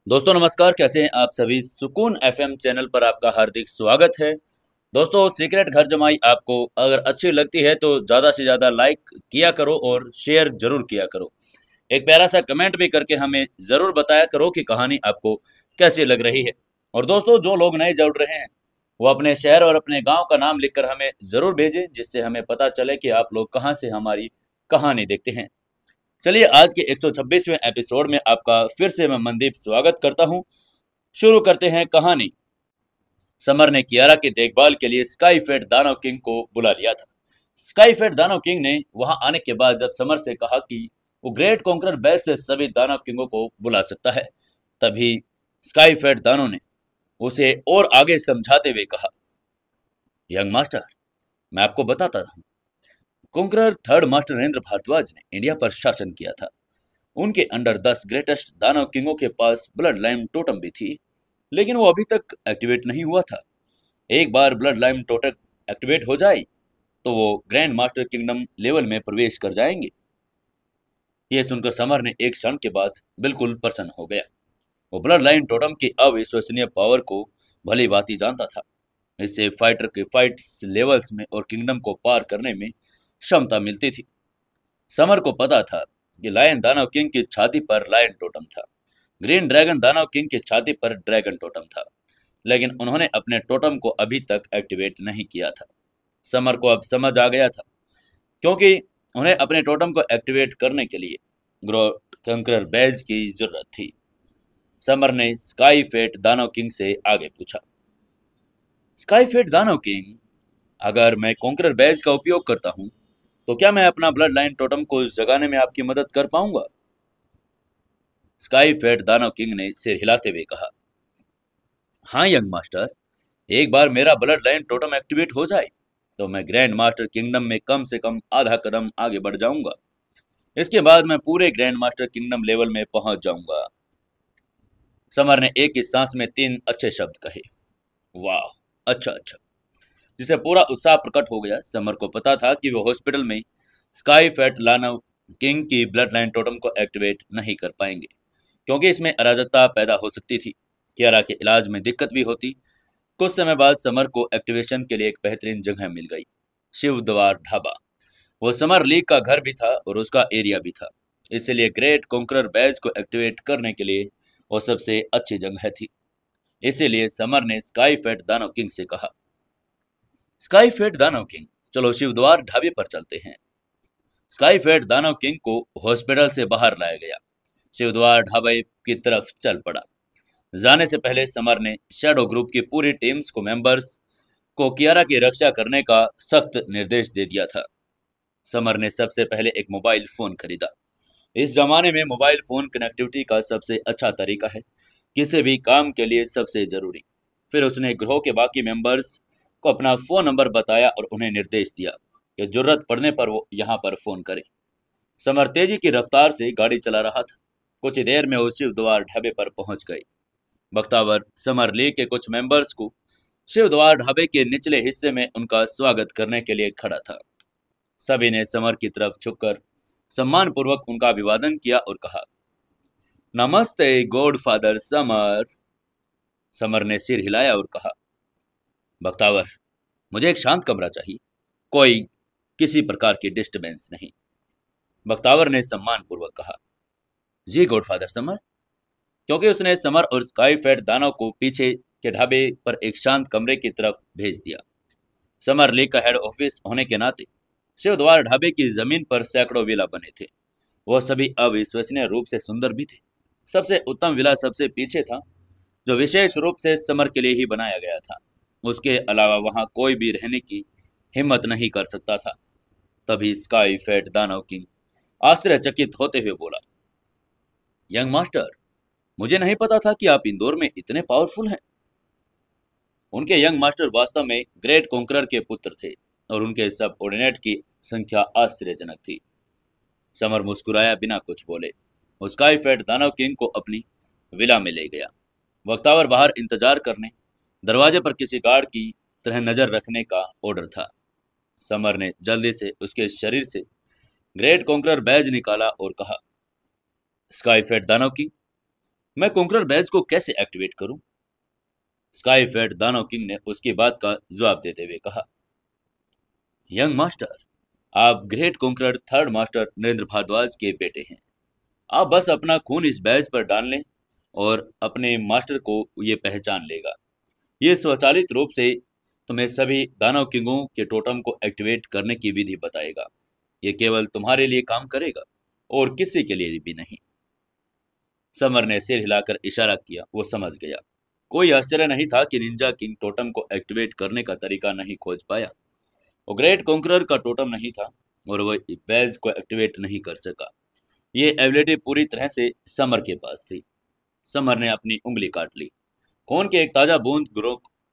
दोस्तों नमस्कार, कैसे हैं आप सभी। सुकून एफएम चैनल पर आपका हार्दिक स्वागत है। दोस्तों, सीक्रेट घर जमाई आपको अगर अच्छी लगती है तो ज़्यादा से ज़्यादा लाइक किया करो और शेयर जरूर किया करो। एक प्यारा सा कमेंट भी करके हमें ज़रूर बताया करो कि कहानी आपको कैसी लग रही है। और दोस्तों, जो लोग नए जुड़ रहे हैं वो अपने शहर और अपने गांव का नाम लिखकर हमें ज़रूर भेजें, जिससे हमें पता चले कि आप लोग कहाँ से हमारी कहानी देखते हैं। चलिए, आज के 126वें एपिसोड में आपका फिर से मैं मनदीप स्वागत करता हूं। शुरू करते हैं कहानी। समर ने कियारा की देखभाल के लिए स्काई फेट दानव किंग को बुला लिया था। स्काई फेट दानव किंग ने वहां आने के बाद जब समर से कहा कि वो ग्रेट कॉन्करर बेल से सभी दानव किंगों को बुला सकता है, तभी स्काई फेट दानव ने उसे और आगे समझाते हुए कहा, यंग मास्टर, मैं आपको बताता हूँ। Conqueror third master Narendra Bhardwaj ने इंडिया पर शासन किया था। उनके अंडर 10 ग्रेटेस्ट दानव किंगों के पास ब्लड लाइन टोटम भी थी, लेकिन वो अभी तक एक्टिवेट नहीं हुआ था। एक बार ब्लड लाइन टोटम एक्टिवेट हो जाए तो वो ग्रैंड मास्टर किंगडम लेवल में प्रवेश कर जाएंगे। यह सुनकर समर ने एक क्षण के बाद बिल्कुल प्रसन्न हो गया। वो ब्लड लाइन टोटम की अविश्वसनीय पावर को भली भांति जानता था। इससे फाइटर के फाइट्स लेवल्स में और किंगडम को पार करने में क्षमता मिलती थी। समर को पता था कि लायन दानव किंग की छाती पर लायन टोटम था, ग्रीन ड्रैगन दानव किंग की छाती पर ड्रैगन टोटम था, लेकिन उन्होंने अपने टोटम को अभी तक एक्टिवेट नहीं किया था। समर को अब समझ आ गया था, क्योंकि उन्हें अपने टोटम को एक्टिवेट करने के लिए ग्रोट कंकरर बैज की जरूरत थी। समर ने स्काई फेट दानव किंग से आगे पूछा, स्काई फेट दानव किंग, अगर मैं कॉन्करर बैज का उपयोग करता हूँ तो क्या मैं अपना ब्लड लाइन टोटम को जगाने में आपकी मदद कर पाऊंगा? स्काई फेट दानव किंग ने सिर हिलाते हुए कहा, हाँ यंग मास्टर, एक बार मेरा ब्लड लाइन टोटम एक्टिवेट हो जाए तो मैं ग्रैंड मास्टर किंगडम में कम से कम आधा कदम आगे बढ़ जाऊंगा। इसके बाद मैं पूरे ग्रैंड मास्टर किंगडम लेवल में पहुंच जाऊंगा। समर ने एक ही सांस में 3 अच्छे शब्द कहे, वाह, अच्छा अच्छा, जिसे पूरा उत्साह प्रकट हो गया। समर को पता था कि वो हॉस्पिटल में स्काई फेट लानव किंग की ब्लड लाइन टोटम को एक्टिवेट नहीं कर पाएंगे, क्योंकि इसमें अराजकता पैदा हो सकती थी। कियारा के इलाज में दिक्कत भी होती। कुछ समय बाद समर को एक्टिवेशन के लिए एक बेहतरीन जगह मिल गई, शिव द्वार ढाबा। वो समर लीग का घर भी था और उसका एरिया भी था, इसलिए ग्रेट कॉन्करर बैज को एक्टिवेट करने के लिए वो सबसे अच्छी जगह थी। इसीलिए समर ने स्काई फेट दानव किंग से कहा, स्काई फेट दानव किंग, चलो शिव द्वार ढाबे पर चलते हैं। स्काई फेट दानव किंग को हॉस्पिटल से बाहर लाया गया। शिव द्वार ढाबे की तरफ चल पड़ा। जाने से पहले समर ने शैडो ग्रुप की पूरी टीम्स को मेंबर्स को कियारा की रक्षा करने का सख्त निर्देश दे दिया था। समर ने सबसे पहले एक मोबाइल फोन खरीदा। इस जमाने में मोबाइल फोन कनेक्टिविटी का सबसे अच्छा तरीका है, किसी भी काम के लिए सबसे जरूरी। फिर उसने ग्रोह के बाकी मेंबर्स को अपना फोन नंबर बताया और उन्हें निर्देश दिया कि जरूरत पड़ने पर वो यहाँ पर फोन करें। समर तेजी की रफ्तार से गाड़ी चला रहा था। कुछ ही देर में वो शिव द्वार ढाबे पर पहुंच गए। बख्तावर समर लीग के कुछ मेंबर्स को शिव द्वार ढाबे के निचले हिस्से में उनका स्वागत करने के लिए खड़ा था। सभी ने समर की तरफ झुककर सम्मानपूर्वक उनका अभिवादन किया और कहा, नमस्ते गॉड फादर समर। समर ने सिर हिलाया और कहा, बख्तावर, मुझे एक शांत कमरा चाहिए, कोई किसी प्रकार की डिस्टरबेंस नहीं। बख्तावर ने सम्मानपूर्वक कहा, जी गॉडफादर समर, क्योंकि उसने समर और स्काई फेट दानव को पीछे के ढाबे पर एक शांत कमरे की तरफ भेज दिया। समर लीग का हेड ऑफिस होने के नाते शिवद्वार ढाबे की जमीन पर सैकड़ों विला बने थे। वह सभी अविश्वसनीय रूप से सुंदर भी थे। सबसे उत्तम विला सबसे पीछे था, जो विशेष रूप से समर के लिए ही बनाया गया था। उसके अलावा वहां कोई भी रहने की हिम्मत नहीं कर सकता था। तभी स्काई फेट दानव किंग आश्चर्यचकित होते हुए बोला, यंग मास्टर, मुझे नहीं पता था कि आप इंदौर में इतने पावरफुल हैं। उनके यंग मास्टर वास्तव में ग्रेट कॉन्करर के पुत्र थे और उनके सब ऑर्डिनेट की संख्या आश्चर्यजनक थी। समर मुस्कुराया बिना कुछ बोले। वो स्काई फेट दानव किंग को अपनी विला में ले गया। वक्तावर बाहर इंतजार करने, दरवाजे पर किसी गार्ड की तरह नजर रखने का ऑर्डर था। समर ने जल्दी से उसके शरीर से ग्रेट कॉन्करर बैज निकाला और कहा, स्काई फेट दानव किंग, मैं कॉन्करर बैज को कैसे एक्टिवेट करूं? स्काई फेड दानव किंग ने उसकी बात का जवाब देते हुए कहा, यंग मास्टर, आप great conqueror third master Narendra Bhardwaj के बेटे हैं। आप बस अपना खून इस बैज पर डाल लें और अपने मास्टर को ये पहचान लेगा। ये स्वचालित रूप से तुम्हें सभी दानव किंगों के टोटम को एक्टिवेट करने की विधि बताएगा। ये केवल तुम्हारे लिए काम करेगा और किसी के लिए भी नहीं। समर ने सिर हिलाकर इशारा किया, वो समझ गया। कोई आश्चर्य नहीं था कि निंजा किंग टोटम को एक्टिवेट करने का तरीका नहीं खोज पाया। वो ग्रेट कॉन्करर का टोटम नहीं था और वह बैज को एक्टिवेट नहीं कर सका। ये एबिलिटी पूरी तरह से समर के पास थी। समर ने अपनी उंगली काट ली, खून की एक ताजा बूंद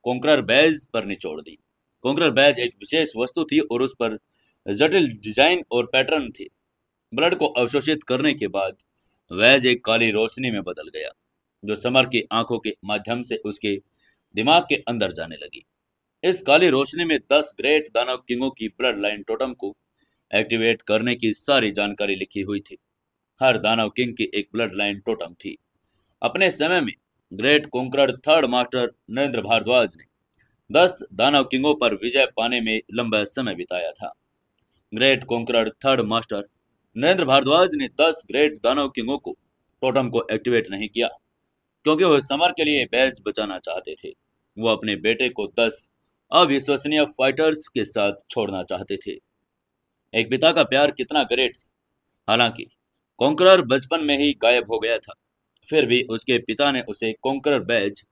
कॉन्करर बैज पर निचोड़ दी। कॉन्करर बैज एक विशेष वस्तु थी और उस पर जटिल डिजाइन और पैटर्न थे। ब्लड को अवशोषित करने के बाद बैज एक काली रोशनी में बदल गया, जो समर की आंखों के माध्यम से उसके दिमाग के अंदर जाने लगी। इस काली रोशनी में 10 ग्रेट दानव किंगों की ब्लड लाइन टोटम को एक्टिवेट करने की सारी जानकारी लिखी हुई थी। हर दानव किंग की एक ब्लड लाइन टोटम थी। अपने समय में great conqueror third master Narendra Bhardwaj ने 10 दानव किंगों पर विजय पाने में लंबा समय बिताया था। Great conqueror third master Narendra Bhardwaj ने 10 ग्रेट दानव किंगों को टोटम को एक्टिवेट नहीं किया, क्योंकि वो समर के लिए बैज बचाना चाहते थे। वो अपने बेटे को 10 अविश्वसनीय फाइटर्स के साथ छोड़ना चाहते थे। एक पिता का प्यार कितना ग्रेट था। हालांकि कॉन्करर बचपन में ही गायब हो गया था, फिर भी उसके पिता ने उसे कॉन्करर बैज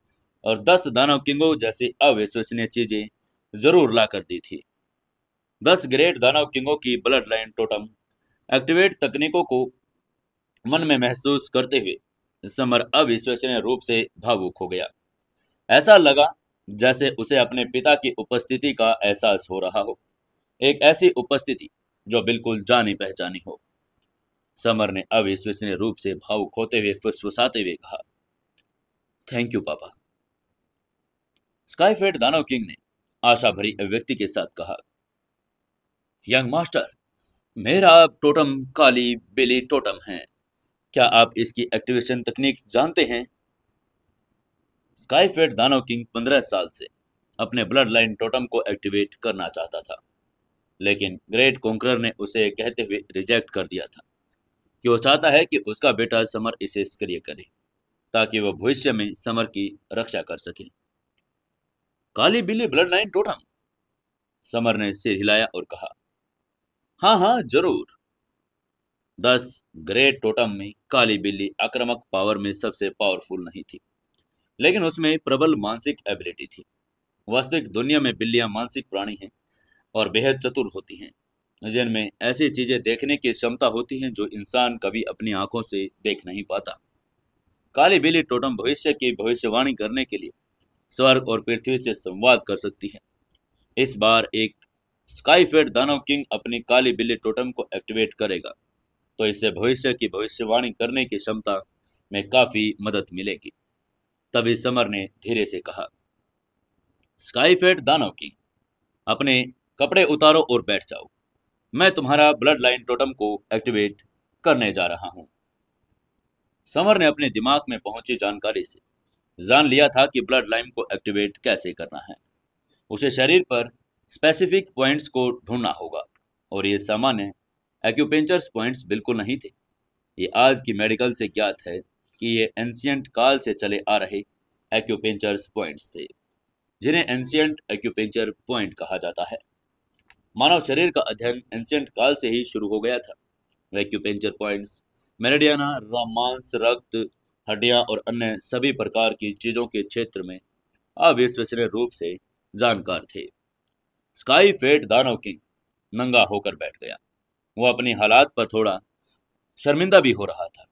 और 10 दानव किंगों जैसी अविश्वसनीय चीजें जरूर ला कर दी थी। 10 ग्रेट दानव किंगों की ब्लड लाइन टोटम एक्टिवेट तकनीकों को मन में महसूस करते हुए समर अविश्वसनीय रूप से भावुक हो गया। ऐसा लगा जैसे उसे अपने पिता की उपस्थिति का एहसास हो रहा हो, एक ऐसी उपस्थिति जो बिल्कुल जानी पहचानी हो। समर ने अविश्वसनीय रूप से भावुक होते हुए फुसफुसाते हुए कहा, थैंक यू पापा। स्काईफेड दानव किंग ने आशा भरी अभिव्यक्ति के साथ कहा, यंग मास्टर, मेरा टोटम काली बिली टोटम है। क्या आप इसकी एक्टिवेशन तकनीक जानते हैं? स्काईफेड दानव किंग 15 साल से अपने ब्लड लाइन टोटम को एक्टिवेट करना चाहता था, लेकिन ग्रेट कॉन्करर ने उसे कहते हुए रिजेक्ट कर दिया था कि वो चाहता है कि उसका बेटा समर इसे सक्रिय करे, ताकि वह भविष्य में समर की रक्षा कर सके। काली बिल्ली ब्लड लाइन टोटम? समर ने सिर हिलाया और कहा, हाँ हाँ जरूर। 10 ग्रेट टोटम में काली बिल्ली आक्रामक पावर में सबसे पावरफुल नहीं थी, लेकिन उसमें प्रबल मानसिक एबिलिटी थी। वास्तविक दुनिया में बिल्लियां मानसिक प्राणी हैं और बेहद चतुर होती हैं, जिनमें ऐसी चीजें देखने की क्षमता होती हैं जो इंसान कभी अपनी आंखों से देख नहीं पाता। काली बिल्ली टोटम भविष्य की भविष्यवाणी करने के लिए स्वर्ग और पृथ्वी से संवाद कर सकती है। इस बार एक स्काईफेड दानव किंग अपनी काली बिल्ली टोटम को एक्टिवेट करेगा, तो इससे भविष्य की भविष्यवाणी करने की क्षमता में काफी मदद मिलेगी। तभी समर ने धीरे से कहा, स्काईफेड दानव किंग, अपने कपड़े उतारो और बैठ जाओ। मैं तुम्हारा ब्लड लाइन टोटम को एक्टिवेट करने जा रहा हूं। समर ने अपने दिमाग में पहुंची जानकारी से जान लिया था कि ब्लड लाइन को एक्टिवेट कैसे करना है। उसे शरीर पर स्पेसिफिक पॉइंट्स को ढूंढना होगा, और ये सामान्य एक्यूपेंचर्स पॉइंट्स बिल्कुल नहीं थे। ये आज की मेडिकल से ज्ञात है कि ये एंशियंट काल से चले आ रहे एक्यूपेंचर्स पॉइंट्स थे, जिन्हें एंशियंट एक्यूपेंचर पॉइंट कहा जाता है। मानव शरीर का अध्ययन एंशियंट काल से ही शुरू हो गया था। एक्यूपेंचर पॉइंट्स मेरिडियाना, मांस, रक्त, हड्डियां और अन्य सभी प्रकार की चीजों के क्षेत्र में अविश्वसनीय रूप से जानकार थे। स्काई फेट दानव किंग नंगा होकर बैठ गया। वो अपनी हालात पर थोड़ा शर्मिंदा भी हो रहा था।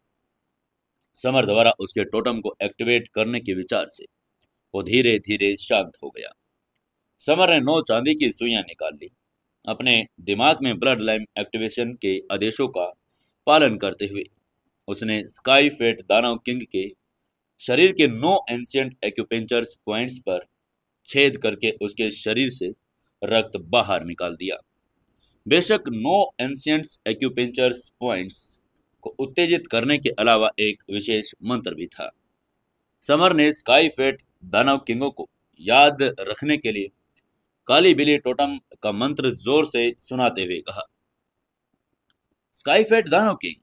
समर द्वारा उसके टोटम को एक्टिवेट करने के विचार से वो धीरे धीरे शांत हो गया। समर ने 9 चांदी की सुइयां निकाल ली। अपने दिमाग में ब्लड लाइन एक्टिवेशन के आदेशों का पालन करते हुए उसने स्काई फेट दानव किंग के शरीर के 9 एंशियंट एक्यूपेंचर्स पॉइंट्स पर छेद करके उसके शरीर से रक्त बाहर निकाल दिया। बेशक 9 एंशियंट्स एक्यूपेंचर्स पॉइंट्स को उत्तेजित करने के अलावा एक विशेष मंत्र भी था। समर ने स्काई फेट दानव किंगों को याद रखने के लिए काली बिली टोटम का मंत्र जोर से सुनाते हुए कहा, स्काई फेट दानव किंग,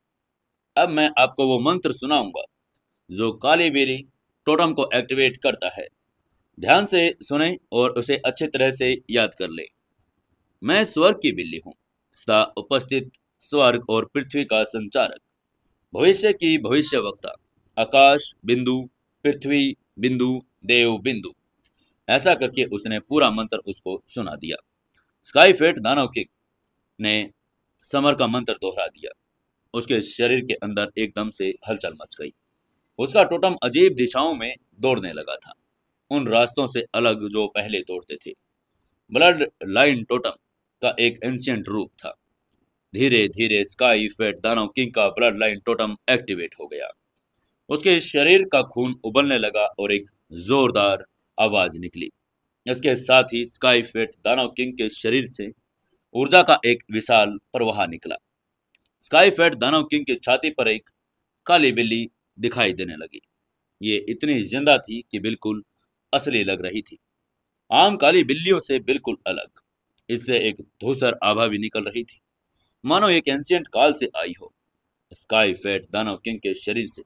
अब मैं आपको वो मंत्र सुनाऊंगा जो काली बिली टोटम को एक्टिवेट करता है। ध्यान से सुने और उसे अच्छी तरह से याद कर ले। मैं स्वर्ग की बिल्ली हूँ, सदा उपस्थित, स्वर्ग और पृथ्वी का संचारक, भविष्य की भविष्यवक्ता, आकाश बिंदु, पृथ्वी बिंदु, देव बिंदु। ऐसा करके उसने पूरा मंत्र उसको सुना दिया। स्काई फेट दानव किंग ने समर का मंत्र दोहरा दिया। उसके शरीर के अंदर एकदम से हलचल मच गई। उसका टोटम अजीब दिशाओं में दौड़ने लगा था, उन रास्तों से अलग जो पहले दौड़ते थे। ब्लड लाइन टोटम का एक एंशियंट रूप था। धीरे धीरे स्काई फेट दानव किंग का ब्लड लाइन टोटम एक्टिवेट हो गया। उसके शरीर का खून उबलने लगा और एक जोरदार आवाज निकली। इसके साथ ही स्काई फेट दानव किंग के शरीर से ऊर्जा का एक विशाल प्रवाह निकला। स्काई फेट दानव किंग की छाती पर एक काली बिल्ली दिखाई देने लगी। ये इतनी जिंदा थी कि बिल्कुल असली लग रही थी, आम काली बिल्लियों से बिल्कुल अलग। इससे एक धूसर आभा भी निकल रही थी, मानो एक एंशियंट काल से आई हो। स्काई फेट दानव किंग के शरीर से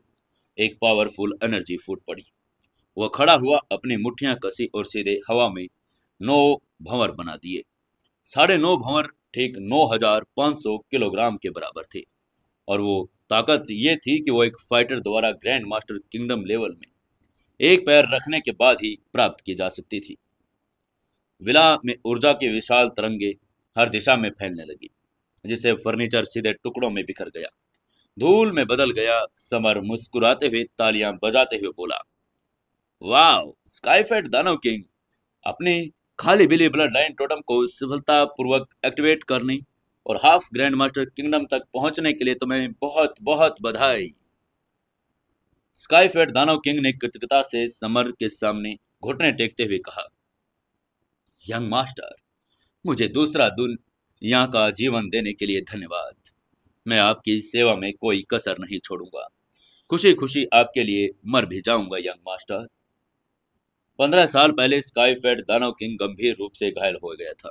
एक पावरफुल एनर्जी फूट पड़ी। वह खड़ा हुआ, अपनी मुट्ठियां कसी और सीधे हवा में 9 भंवर बना दिए। 9.5 भंवर ठीक 9,500 किलोग्राम के बराबर थे, और वो ताकत ये थी कि वो एक फाइटर द्वारा ग्रैंड मास्टर किंगडम लेवल में एक पैर रखने के बाद ही प्राप्त की जा सकती थी। विला में ऊर्जा की विशाल तरंगे हर दिशा में फैलने लगी, जिससे फर्नीचर सीधे टुकड़ों में बिखर गया, धूल में बदल गया। समर मुस्कुराते हुए तालियां बजाते हुए बोला, वाह स्काईफेट दानव किंग, अपनी खाली बिली ब्लड लाइन टोटम को सफलतापूर्वक एक्टिवेट करने और हाफ ग्रैंड मास्टर किंगडम तक पहुंचने के लिए तुम्हें बहुत बहुत बधाई। स्काईफेट दानव किंग ने कृतज्ञता से समर के सामने घुटने टेकते हुए कहा, यंग मास्टर, मुझे दूसरा दुनिया का जीवन देने के लिए धन्यवाद। मैं आपकी सेवा में कोई कसर नहीं छोड़ूंगा। खुशी खुशी आपके लिए मर भी जाऊंगा यंग मास्टर। 15 साल पहले स्काईफेट दानव किंग गंभीर रूप से घायल हो गया था,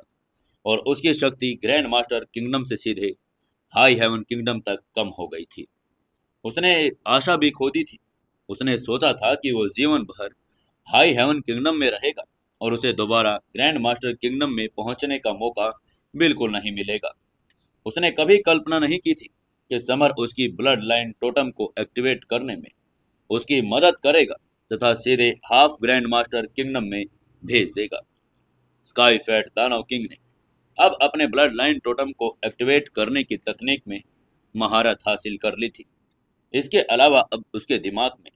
और उसकी शक्ति ग्रैंड मास्टर किंगडम से सीधे हाई हेवन किंगडम तक कम हो गई थी। उसने आशा भी खो दी थी। उसने सोचा था कि वो जीवन भर हाई हेवन किंगडम में रहेगा और उसे दोबारा ग्रैंड मास्टर किंगडम में पहुंचने का मौका बिल्कुल नहीं मिलेगा। उसने कभी कल्पना नहीं की थी कि समर उसकी ब्लड लाइन टोटम को एक्टिवेट करने में उसकी मदद करेगा तथा सीधे हाफ ग्रैंड मास्टर किंगडम में भेज देगा। स्काई फेट दानव किंग ने अब अपने ब्लड लाइन टोटम को एक्टिवेट करने की तकनीक में महारत हासिल कर ली थी। इसके अलावा अब उसके दिमाग में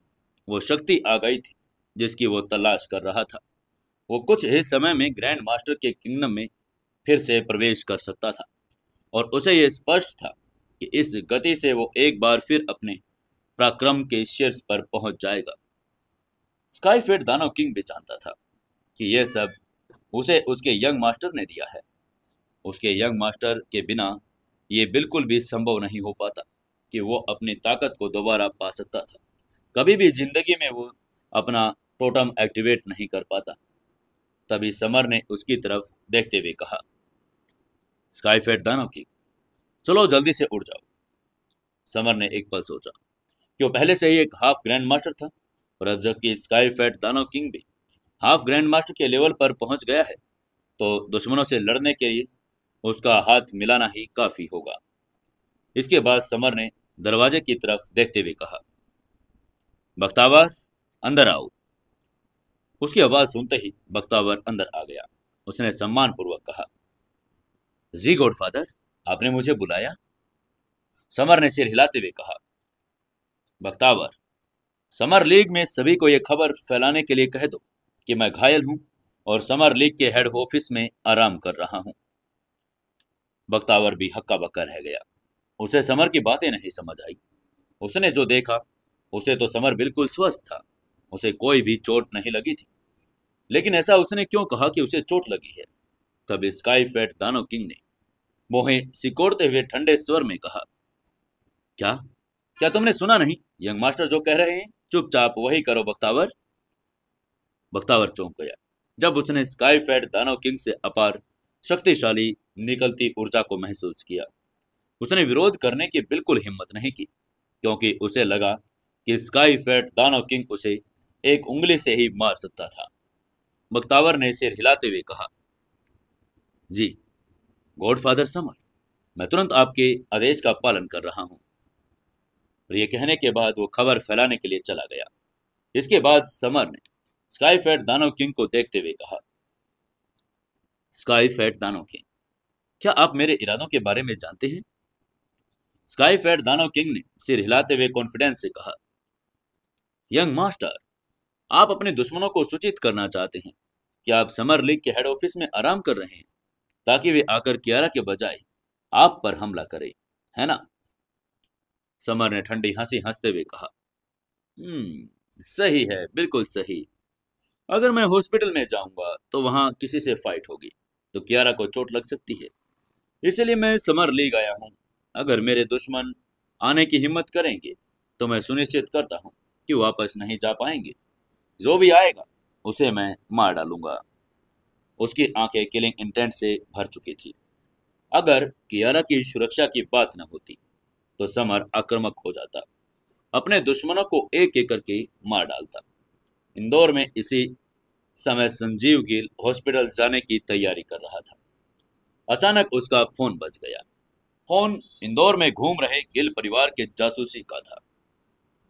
वो शक्ति आ गई थी जिसकी वो तलाश कर रहा था। वो कुछ ही समय में ग्रैंड मास्टर के किंगडम में फिर से प्रवेश कर सकता था, और उसे यह स्पष्ट था कि इस गति से वो एक बार फिर अपने पराक्रम के शीर्ष पर पहुंच जाएगा। स्काईफेट दानव किंग भी जानता था कि यह सब उसे उसके यंग मास्टर ने दिया है। उसके यंग मास्टर के बिना ये बिल्कुल भी संभव नहीं हो पाता कि वो अपनी ताकत को दोबारा पा सकता था। कभी भी जिंदगी में वो अपना टोटम एक्टिवेट नहीं कर पाता। तभी समर ने उसकी तरफ देखते हुए कहा, स्काईफेट दानव किंग, चलो जल्दी से उड़ जाओ। समर ने एक पल सोचा कि वो पहले से ही एक हाफ ग्रैंड मास्टर था, और अब जबकि स्काईफेट दानव किंग भी हाफ ग्रैंड मास्टर के लेवल पर पहुंच गया है, तो दुश्मनों से लड़ने के लिए उसका हाथ मिलाना ही काफी होगा। इसके बाद समर ने दरवाजे की तरफ देखते हुए कहा, बख्तावर, अंदर आओ। उसकी आवाज सुनते ही बख्तावर अंदर आ गया। उसने सम्मान पूर्वक कहा, जी गॉडफादर, आपने मुझे बुलाया? समर ने सिर हिलाते हुए कहा, बख्तावर, समर लीग में सभी को यह खबर फैलाने के लिए कह दो कि मैं घायल हूं और समर लीग के हेड ऑफिस में आराम कर रहा हूं। बख्तावर भी हक्का बक्का रह गया। उसे समर की बातें नहीं समझ आई। उसने जो देखा उसे तो समर बिल्कुल स्वस्थ था, उसे कोई भी चोट नहीं लगी थी। लेकिन ऐसा उसने क्यों कहा कि उसे चोट लगी है? तब स्काईफेट दानव किंग ने मोहे सिकोड़ते हुए ठंडे स्वर में कहा, क्या क्या तुमने सुना नहीं? यंग मास्टर जो कह रहे हैं चुपचाप वही करो बख्तावर। बख्तावर चौंक गया जब उसने स्काई फेड दानव किंग से अपार शक्तिशाली निकलती ऊर्जा को महसूस किया। उसने विरोध करने की बिल्कुल हिम्मत नहीं की, क्योंकि उसे लगा कि स्काई फेड दानव किंग उसे एक उंगली से ही मार सकता था। बख्तावर ने सिर हिलाते हुए कहा, जी गॉडफादर समर, मैं तुरंत आपके आदेश का पालन कर रहा हूं। और यह कहने के बाद वो खबर फैलाने के लिए चला गया। इसके बाद समर ने स्काई फेड दानव किंग को देखते हुए कहा, स्काई फेड दानव किंग, क्या आप मेरे इरादों के बारे में जानते हैं? स्काई फेड दानव किंग ने सिर हिलाते हुए कॉन्फिडेंस से कहा, यंग मास्टर, आप अपने दुश्मनों को सूचित करना चाहते हैं कि आप समर लीग के हेड ऑफिस में आराम कर रहे हैं, ताकि वे आकर कियारा के बजाय आप पर हमला करें, है ना? समर ने ठंडी हंसी हंसते हुए कहा, सही है, बिल्कुल सही। अगर मैं हॉस्पिटल में जाऊंगा तो वहां किसी से फाइट होगी, तो कियारा को चोट लग सकती है। इसलिए मैं समर लीग आया हूं। अगर मेरे दुश्मन आने की हिम्मत करेंगे तो मैं सुनिश्चित करता हूं कि वापस नहीं जा पाएंगे। जो भी आएगा उसे मैं मार डालूंगा। उसकी आंखें किलिंग इंटेंट से भर चुकी थी। अगर कियारा की सुरक्षा की बात न होती तो समर आक्रामक हो जाता, अपने दुश्मनों को एक एक करके मार डालता। इंदौर में इसी समय संजीव गिल हॉस्पिटल जाने की तैयारी कर रहा था। अचानक उसका फोन बज गया। फोन इंदौर में घूम रहे गिल परिवार के जासूसी का था।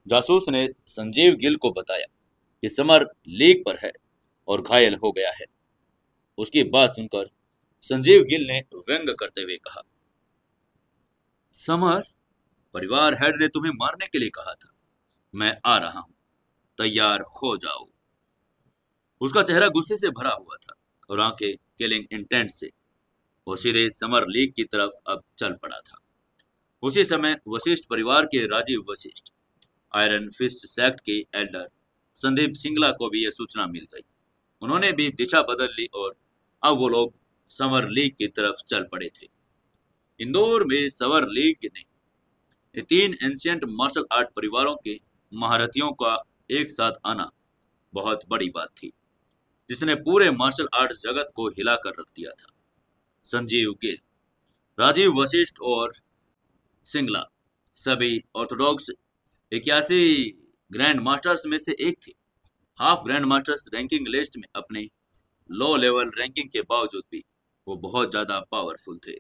जासूस ने संजीव गिल को बताया कि समर लीक पर है और घायल हो गया है। उसकी बात सुनकर संजीव गिल ने व्यंग करते हुए कहा, समर, परिवार हेड ने तुम्हें मारने के लिए कहा था। मैं आ रहा हूं, तैयार हो जाओ। उसका चेहरा गुस्से से भरा हुआ था और आंखें किलिंग इंटेंट से। वो सीधे समर लीग की तरफ अब चल पड़ा था। उसी समय वशिष्ठ परिवार के Rajiv Vashishtha, iron fist sect के एल्डर संदीप सिंगला को भी यह सूचना मिल गई। उन्होंने भी दिशा बदल ली और अब वो लोग समर लीग की तरफ चल पड़े थे। इंदौर में समर लीग ने ये 3 एंशियंट मार्शल आर्ट परिवारों के महारथियों का एक साथ आना बहुत बड़ी बात थी, जिसने पूरे मार्शल आर्ट जगत को हिला कर रख दिया था। संजीव गिल, राजीव वशिष्ठ और सिंगला सभी ऑर्थोडॉक्स 81 ग्रैंड मास्टर्स में से एक थे। Half grand masters ranking list में अपने लो लेवल रैंकिंग के बावजूद भी वो बहुत ज्यादा पावरफुल थे।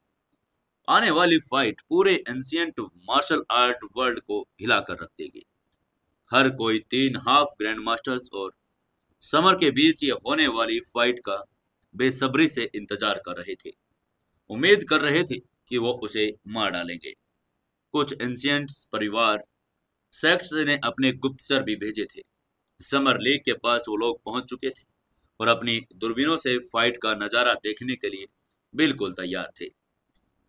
आने वाली फाइट पूरे एंशियंट मार्शल आर्ट वर्ल्ड को हिला कर रख देगी। हर कोई 3 हाफ ग्रैंड मास्टर्स और समर के बीच ये होने वाली फाइट का बेसब्री से इंतजार कर रहे थे। उम्मीद कर रहे थे कि वो उसे मार डालेंगे। कुछ एंशियंट्स परिवार सेक्ट्स ने अपने गुप्तचर भी भेजे थे। समर लेक के पास वो लोग पहुंच चुके थे और अपनी दूरबीनों से फाइट का नजारा देखने के लिए बिल्कुल तैयार थे।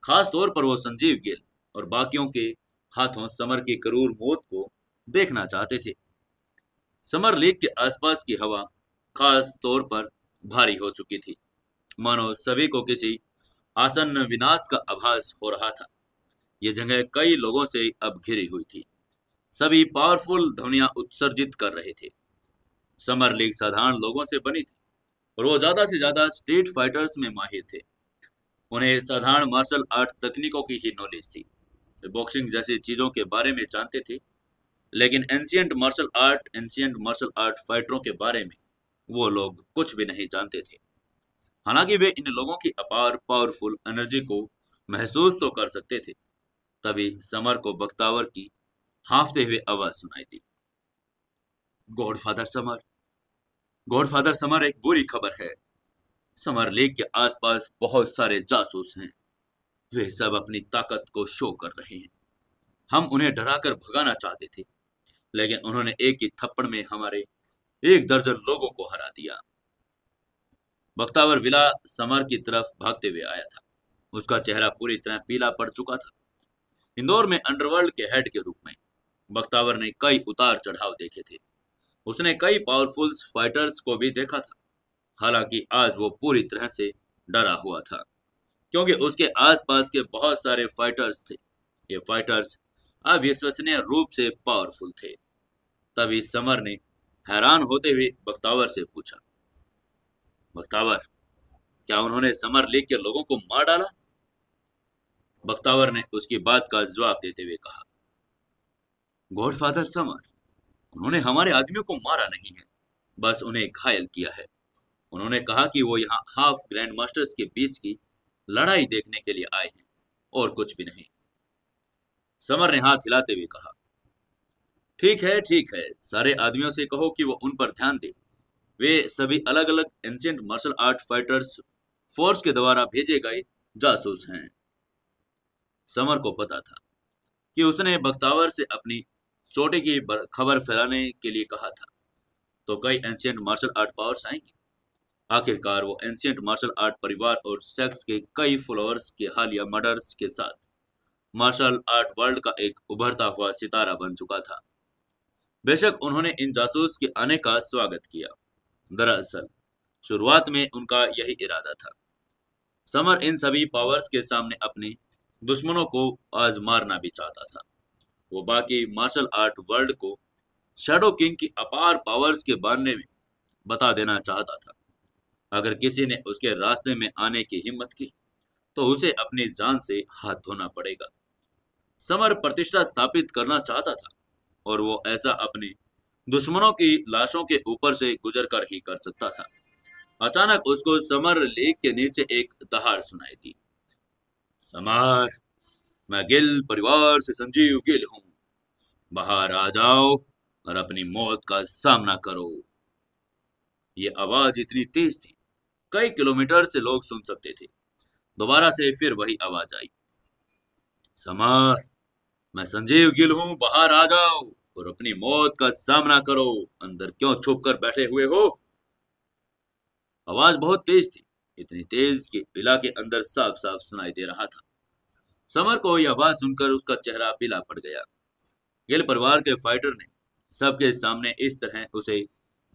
खास तौर पर वो संजीव गिल और बाकियों के हाथों समर की क्रूर मौत को देखना चाहते थे। समर लेक के आसपास की हवा खास तौर पर भारी हो चुकी थी, मानो सभी को किसी आसन्न विनाश का आभास हो रहा था। ये जगह कई लोगों से अब घिरी हुई थी। सभी पावरफुल ध्वनियां उत्सर्जित कर रहे थे। समर लीग साधारण लोगों से बनी थी और वो ज्यादा से ज्यादा स्ट्रीट फाइटर्स में माहिर थे। उन्हें साधारण मार्शल आर्ट तकनीकों की ही नॉलेज थी। वे बॉक्सिंग जैसी चीजों के बारे में जानते थे, लेकिन एंशियंट मार्शल आर्ट फाइटरों के बारे में वो लोग कुछ भी नहीं जानते थे। हालांकि वे इन लोगों की अपार पावरफुल एनर्जी को महसूस तो कर सकते थे। तभी समर को बख्तावर की हांफते हुए आवाज सुनाई दी, गॉडफादर समर, गॉडफादर समर, एक बुरी खबर है। समर लेक के आसपास बहुत सारे जासूस हैं। वे सब अपनी ताकत को शो कर रहे हैं। हम उन्हें डराकर भगाना चाहते थे, लेकिन उन्होंने एक ही थप्पड़ में हमारे 1 दर्जन लोगों को हरा दिया। बख्तावर विला समर की तरफ भागते हुए आया था। उसका चेहरा पूरी तरह पीला पड़ चुका था। इंदौर में अंडरवर्ल्ड के हेड के रूप में बख्तावर ने कई उतार चढ़ाव देखे थे। उसने कई पावरफुल फाइटर्स को भी देखा था। हालांकि आज वो पूरी तरह से डरा हुआ था, क्योंकि उसके आसपास के बहुत सारे फाइटर्स थे। ये फाइटर्स अविश्वसनीय रूप से पावरफुल थे। तभी समर ने हैरान होते हुए बख्तावर से पूछा, बख्तावर, क्या उन्होंने समर लीग के लोगों को मार डाला? बख्तावर ने उसकी बात का जवाब देते हुए कहा, गॉडफादर समर, उन्होंने हमारे आदमियों को मारा नहीं है, बस उन्हें घायल किया है। उन्होंने कहा कि वो यहाँ हाफ ग्रैंड मास्टर्स के बीच की लड़ाई देखने के लिए आए हैं और कुछ भी नहीं। समर ने हाथ हिलाते हुए कहा, ठीक है, सारे आदमियों से कहो कि वो उन पर ध्यान दे। वे सभी अलग अलग ancient martial art fighters force के द्वारा भेजे गए जासूस हैं। समर को पता था कि उसने बख्तावर से अपनी चोटी की खबर फैलाने के लिए कहा था, तो कई एंशिएंट मार्शल आर्ट पावर्स आएंगे। आखिरकार वो एंशिएंट मार्शल आर्ट परिवार और सेक्स के कई फॉलोअर्स के हालिया मर्डर्स के साथ मार्शल आर्ट वर्ल्ड का एक उभरता हुआ सितारा बन चुका था। बेशक उन्होंने इन जासूस के आने का स्वागत किया। दरअसल शुरुआत में उनका यही इरादा था। समर इन सभी पावर्स के सामने अपने दुश्मनों को आजमाना भी चाहता था। वो बाकी मार्शल आर्ट वर्ल्ड को शैडो किंग की अपार पावर्स के बारे में बता देना चाहता था। अगर किसी ने उसके रास्ते में आने की हिम्मत की तो उसे अपनी जान से हाथ धोना पड़ेगा। समर प्रतिष्ठा स्थापित करना चाहता था और वो ऐसा अपने दुश्मनों की लाशों के ऊपर से गुजर कर ही कर सकता था। अचानक उसको समर लेक के नीचे एक दहाड़ सुनाई दी। समर, मैं गिल परिवार से संजीव गिल हूं, बाहर आ जाओ और अपनी मौत का सामना करो। ये आवाज इतनी तेज थी कई किलोमीटर से लोग सुन सकते थे। दोबारा से फिर वही आवाज आई, समर, मैं संजीव गिल हूं, बाहर आ जाओ और अपनी मौत का सामना करो। अंदर क्यों छुप कर बैठे हुए हो? आवाज बहुत तेज थी, इतनी तेज कि विला के अंदर साफ साफ सुनाई दे रहा था। समर को यह आवाज सुनकर उसका चेहरा पीला पड़ गया। गिल परिवार के फाइटर ने सबके सामने इस तरह उसे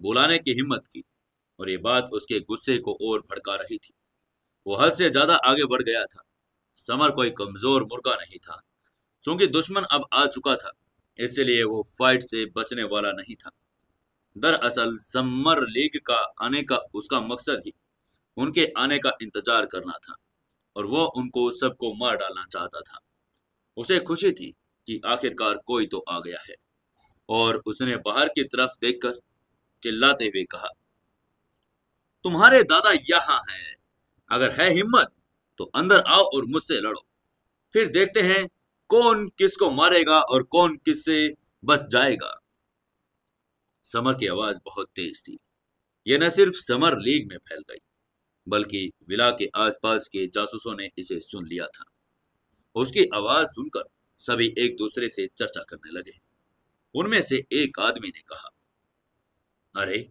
बुलाने की हिम्मत की और ये बात उसके गुस्से को और भड़का रही थी। वो हद से ज्यादा आगे बढ़ गया था। समर कोई कमजोर मुर्गा नहीं था। चूंकि दुश्मन अब आ चुका था, इसलिए वो फाइट से बचने वाला नहीं था। दरअसल समर लीग का आने का उसका मकसद ही उनके आने का इंतजार करना था और वो उनको सबको मार डालना चाहता था। उसे खुशी थी कि आखिरकार कोई तो आ गया है और उसने बाहर की तरफ देखकर चिल्लाते हुए कहा, तुम्हारे दादा यहाँ हैं। अगर है हिम्मत तो अंदर आओ और मुझसे लड़ो। फिर देखते हैं कौन किसको मारेगा और कौन किससे बच जाएगा। समर की आवाज बहुत तेज थी। यह न सिर्फ समर लीग में फैल गई, बल्कि विला के आसपास के जासूसों ने इसे सुन लिया था। उसकी आवाज सुनकर सभी एक दूसरे से चर्चा करने लगे। उनमें से एक आदमी ने कहा, अरे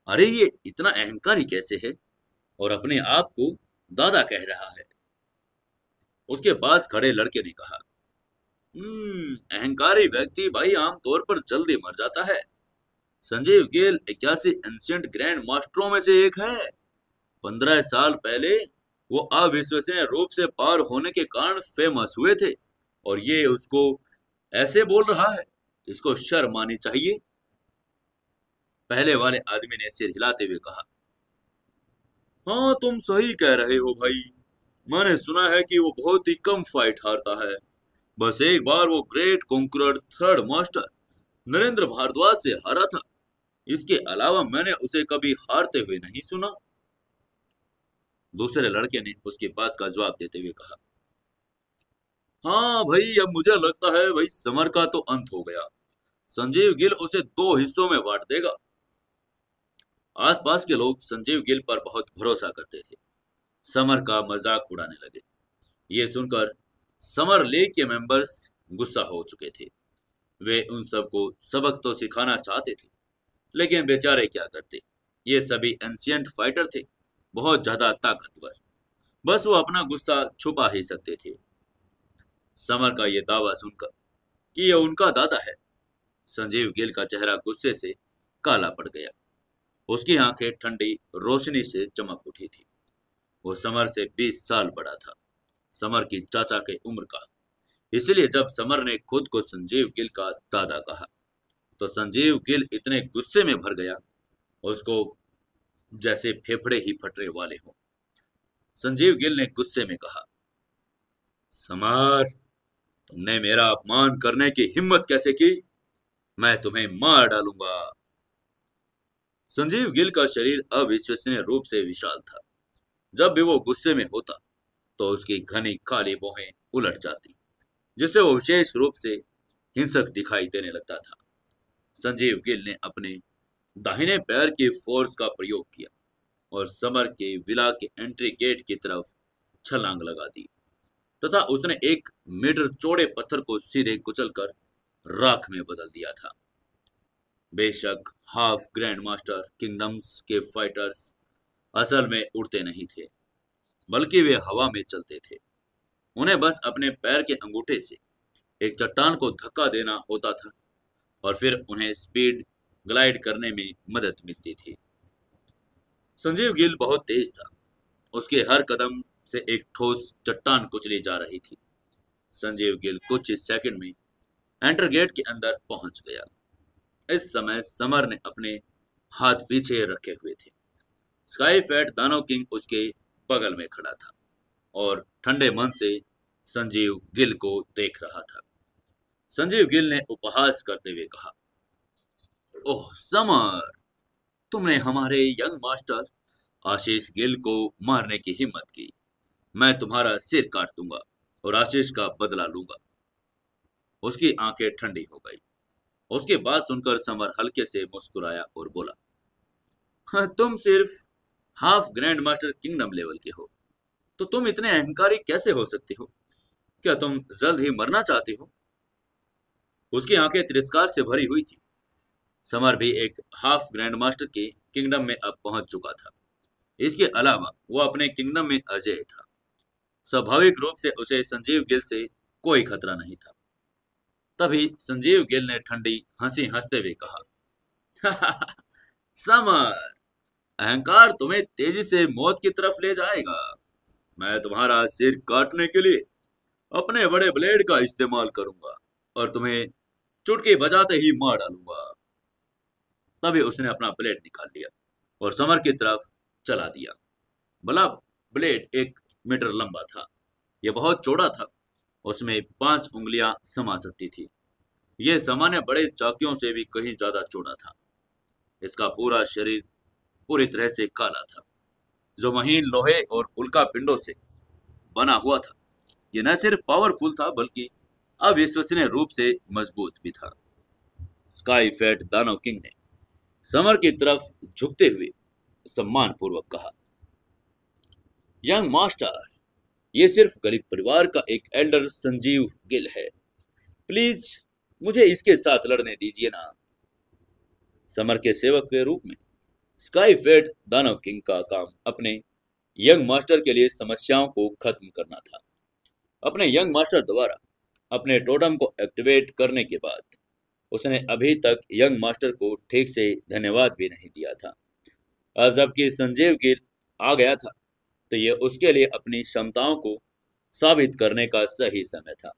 अरे, ये इतना अहंकारी कैसे है और अपने आप को दादा कह रहा है? उसके पास खड़े लड़के ने कहा, अहंकारी व्यक्ति भाई आमतौर पर जल्दी मर जाता है। संजीव गिल 81 एंशिएंट ग्रैंड मास्टरों में से एक है। 15 साल पहले वो अविश्वसनीय रूप से पार होने के कारण फेमस हुए थे और ये उसको ऐसे बोल रहा है, इसको शर्म आनी चाहिए। पहले वाले आदमी ने सिर हिलाते हुए कहा, हाँ तुम सही कह रहे हो भाई, मैंने सुना है कि वो बहुत ही कम फाइट हारता है। बस एक बार वो great conqueror third master Narendra Bhardwaj से हारा था। इसके अलावा मैंने उसे कभी हारते हुए नहीं सुना। दूसरे लड़के ने उसकी बात का जवाब देते हुए कहा, हाँ भाई, अब मुझे लगता है भाई समर का तो अंत हो गया। संजीव गिल उसे 2 हिस्सों में बांट देगा। आसपास के लोग संजीव गिल पर बहुत भरोसा करते थे, समर का मजाक उड़ाने लगे। ये सुनकर समर लीग के मेंबर्स गुस्सा हो चुके थे। वे उन सबको सबक तो सिखाना चाहते थे, लेकिन बेचारे क्या करते। ये सभी एंशिएंट फाइटर थे, बहुत ज्यादा ताकतवर। बस वो अपना गुस्सा छुपा ही सकते थे। समर का ये दावा सुनकर कि ये उनका दादा है, संजीव गिल का चेहरा गुस्से से काला पड़ गया। उसकी आंखें ठंडी रोशनी से चमक उठी थी। वो समर से 20 साल बड़ा था, समर की चाचा के उम्र का। इसलिए जब समर ने खुद को संजीव गिल का दादा कहा तो संजीव गिल इतने गुस्से में भर गया उसको जैसे फेफड़े ही फटने वाले हों। संजीव गिल ने गुस्से में कहा, समर, तुमने मेरा अपमान करने की हिम्मत कैसे की? मैं तुम्हें मार डालूंगा। संजीव गिल का शरीर अविश्वसनीय रूप से विशाल था। जब भी वो गुस्से में होता तो उसकी घनी काली भौहें उलट जाती, जिससे वो विशेष रूप से हिंसक दिखाई देने लगता था। संजीव गिल ने अपने दाहिने पैर की फोर्स का प्रयोग किया और समर के विला के एंट्री गेट की तरफ छलांग लगा दी तथा उसने 1 मीटर चौड़े पत्थर को सीधे कुचलकर राख में बदल दिया था। बेशक हाफ ग्रैंड मास्टर किंगडम्स के फाइटर्स असल में उड़ते नहीं थे, बल्कि वे हवा में चलते थे। उन्हें बस अपने पैर के अंगूठे से एक चट्टान को धक्का देना होता था और फिर उन्हें स्पीड ग्लाइड करने में मदद मिलती थी। संजीव गिल बहुत तेज था। उसके हर कदम से एक ठोस चट्टान कुचली जा रही थी। संजीव गिल कुछ ही सेकंड में एंटर गेट के अंदर पहुंच गया। इस समय समर ने अपने हाथ पीछे रखे हुए थे। स्काई फैट दानव किंग उसके बगल में खड़ा था और ठंडे मन से संजीव गिल को देख रहा था। संजीव गिल ने उपहास करते हुए कहा, ओह समर, तुमने हमारे यंग मास्टर आशीष गिल को मारने की हिम्मत की। मैं तुम्हारा सिर काट दूंगा और आशीष का बदला लूंगा। उसकी आंखें ठंडी हो गई। उसकी बात सुनकर समर हल्के से मुस्कुराया और बोला, हाँ, तुम सिर्फ half grand master kingdom level के हो, तो तुम इतने अहंकारी कैसे हो सकते हो? क्या तुम जल्द ही मरना चाहते हो? उसकी आंखें तिरस्कार से भरी हुई थी। समर भी एक हाफ ग्रैंड मास्टर के किंगडम में अब पहुंच चुका था। इसके अलावा वो अपने किंगडम में अजय था। स्वाभाविक रूप से उसे संजीव गिल से कोई खतरा नहीं था। तभी संजीव गिल ने ठंडी हंसी हंसते हुए कहा, समर, अहंकार तुम्हें तेजी से मौत की तरफ ले जाएगा। मैं तुम्हारा सिर काटने के लिए अपने बड़े ब्लेड का इस्तेमाल करूंगा और तुम्हें चुटकी बजाते ही मार डालूंगा। तभी उसने अपना ब्लेड निकाल लिया और समर की तरफ चला दिया। भला ब्लेड 1 मीटर लंबा था। यह बहुत चौड़ा था। उसमें 5 उंगलियां समा सकती थी। यह सामान्य बड़े चाकियों से भी कहीं ज्यादा चौड़ा था। इसका पूरा शरीर पूरी तरह से काला था, जो महीन लोहे और उल्का पिंडों से बना हुआ था। यह न सिर्फ पावरफुल था बल्कि अविश्वसनीय रूप से मजबूत भी था। स्काई फैट दानव किंग ने समर की तरफ झुकते हुए सम्मान पूर्वक कहा, यंग मास्टर, ये सिर्फ गरीब परिवार का एक एल्डर संजीव गिल है। प्लीज मुझे इसके साथ लड़ने दीजिए ना। समर के सेवक के रूप में स्काई फेट दानव किंग का काम अपने यंग मास्टर के लिए समस्याओं को खत्म करना था। अपने यंग मास्टर द्वारा अपने टोटम को एक्टिवेट करने के बाद उसने अभी तक यंग मास्टर को ठीक से धन्यवाद भी नहीं दिया था। अब जबकि संजीव गिल आ गया था तो यह उसके लिए अपनी क्षमताओं को साबित करने का सही समय था।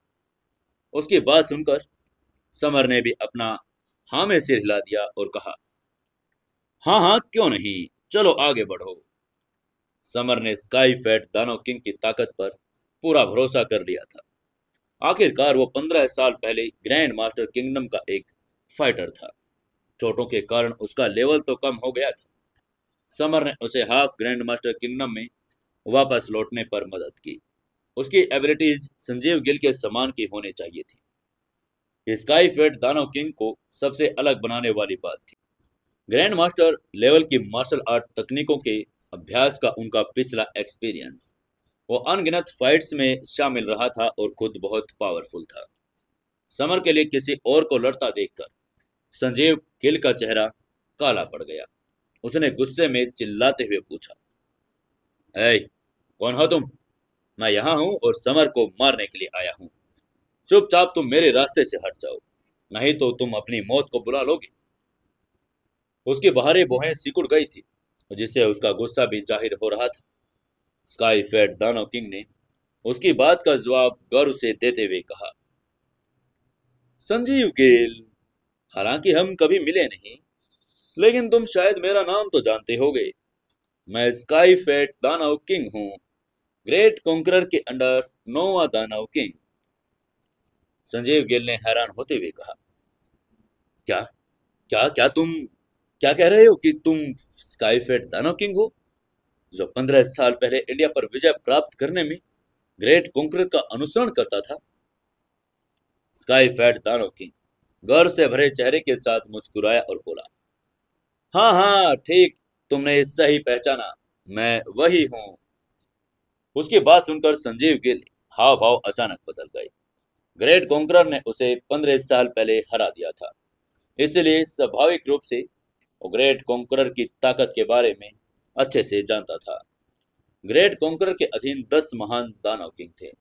उसकी बात सुनकर समर ने भी अपना हाँ में सिर हिला दिया और कहा, हाँ हाँ क्यों नहीं, चलो आगे बढ़ो। समर ने स्काई फैट दानव किंग की ताकत पर पूरा भरोसा कर लिया था। आखिरकार वो 15 साल पहले ग्रैंड मास्टर किंगडम का एक फाइटर था। चोटों के कारण उसका लेवल तो कम हो गया था। समर ने उसे हाफ ग्रैंड मास्टर किंगडम में वापस लौटने पर मदद की। उसकी एबिलिटीज संजीव गिल के समान की होनी चाहिए थी। स्काई फेट दानव किंग को सबसे अलग बनाने वाली बात थी ग्रैंड मास्टर लेवल की मार्शल आर्ट तकनीकों के अभ्यास का उनका पिछला एक्सपीरियंस। वो अनगिनत फाइट्स में शामिल रहा था और खुद बहुत पावरफुल था। समर के लिए किसी और को लड़ता देखकर संजीव गिल का चेहरा काला पड़ गया। उसने गुस्से में चिल्लाते हुए पूछा, ऐ, कौन हो तुम? मैं यहाँ हूँ और समर को मारने के लिए आया हूँ। चुपचाप तुम मेरे रास्ते से हट जाओ, नहीं तो तुम अपनी मौत को बुला लोगे। उसकी बाहरी भौहें सिकुड़ गई थी, जिससे उसका गुस्सा भी जाहिर हो रहा था। स्काई फेट दानव किंग ने उसकी बात का जवाब गर्व से देते हुए कहा, संजीव गिल, हालांकि हम कभी मिले नहीं, लेकिन तुम शायद मेरा नाम तो जानते होगे। मैं स्काई फेट दानव किंग हूँ, ग्रेट कॉन्करर के अंडर नोवा दानव किंग। संजीव गिल ने हैरान होते हुए कहा, क्या क्या क्या तुम क्या कह रहे हो कि तुम स्काई फेट दानव किंग हो, जो 15 साल पहले इंडिया पर विजय प्राप्त करने में ग्रेट कॉन्करर का अनुसरण करता था? स्काई फेट दानव किंग गर्व से भरे चेहरे के साथ मुस्कुराया और बोला, हाँ हाँ ठीक, तुमने सही पहचाना, मैं वही हूँ। उसकी बात सुनकर संजीव गिल हाव भाव अचानक बदल गए। ग्रेट कॉन्करर ने उसे 15 साल पहले हरा दिया था, इसलिए स्वाभाविक रूप से वो ग्रेट कॉन्करर की ताकत के बारे में अच्छे से जानता था। ग्रेट कॉन्करर के अधीन 10 महान दानव किंग थे,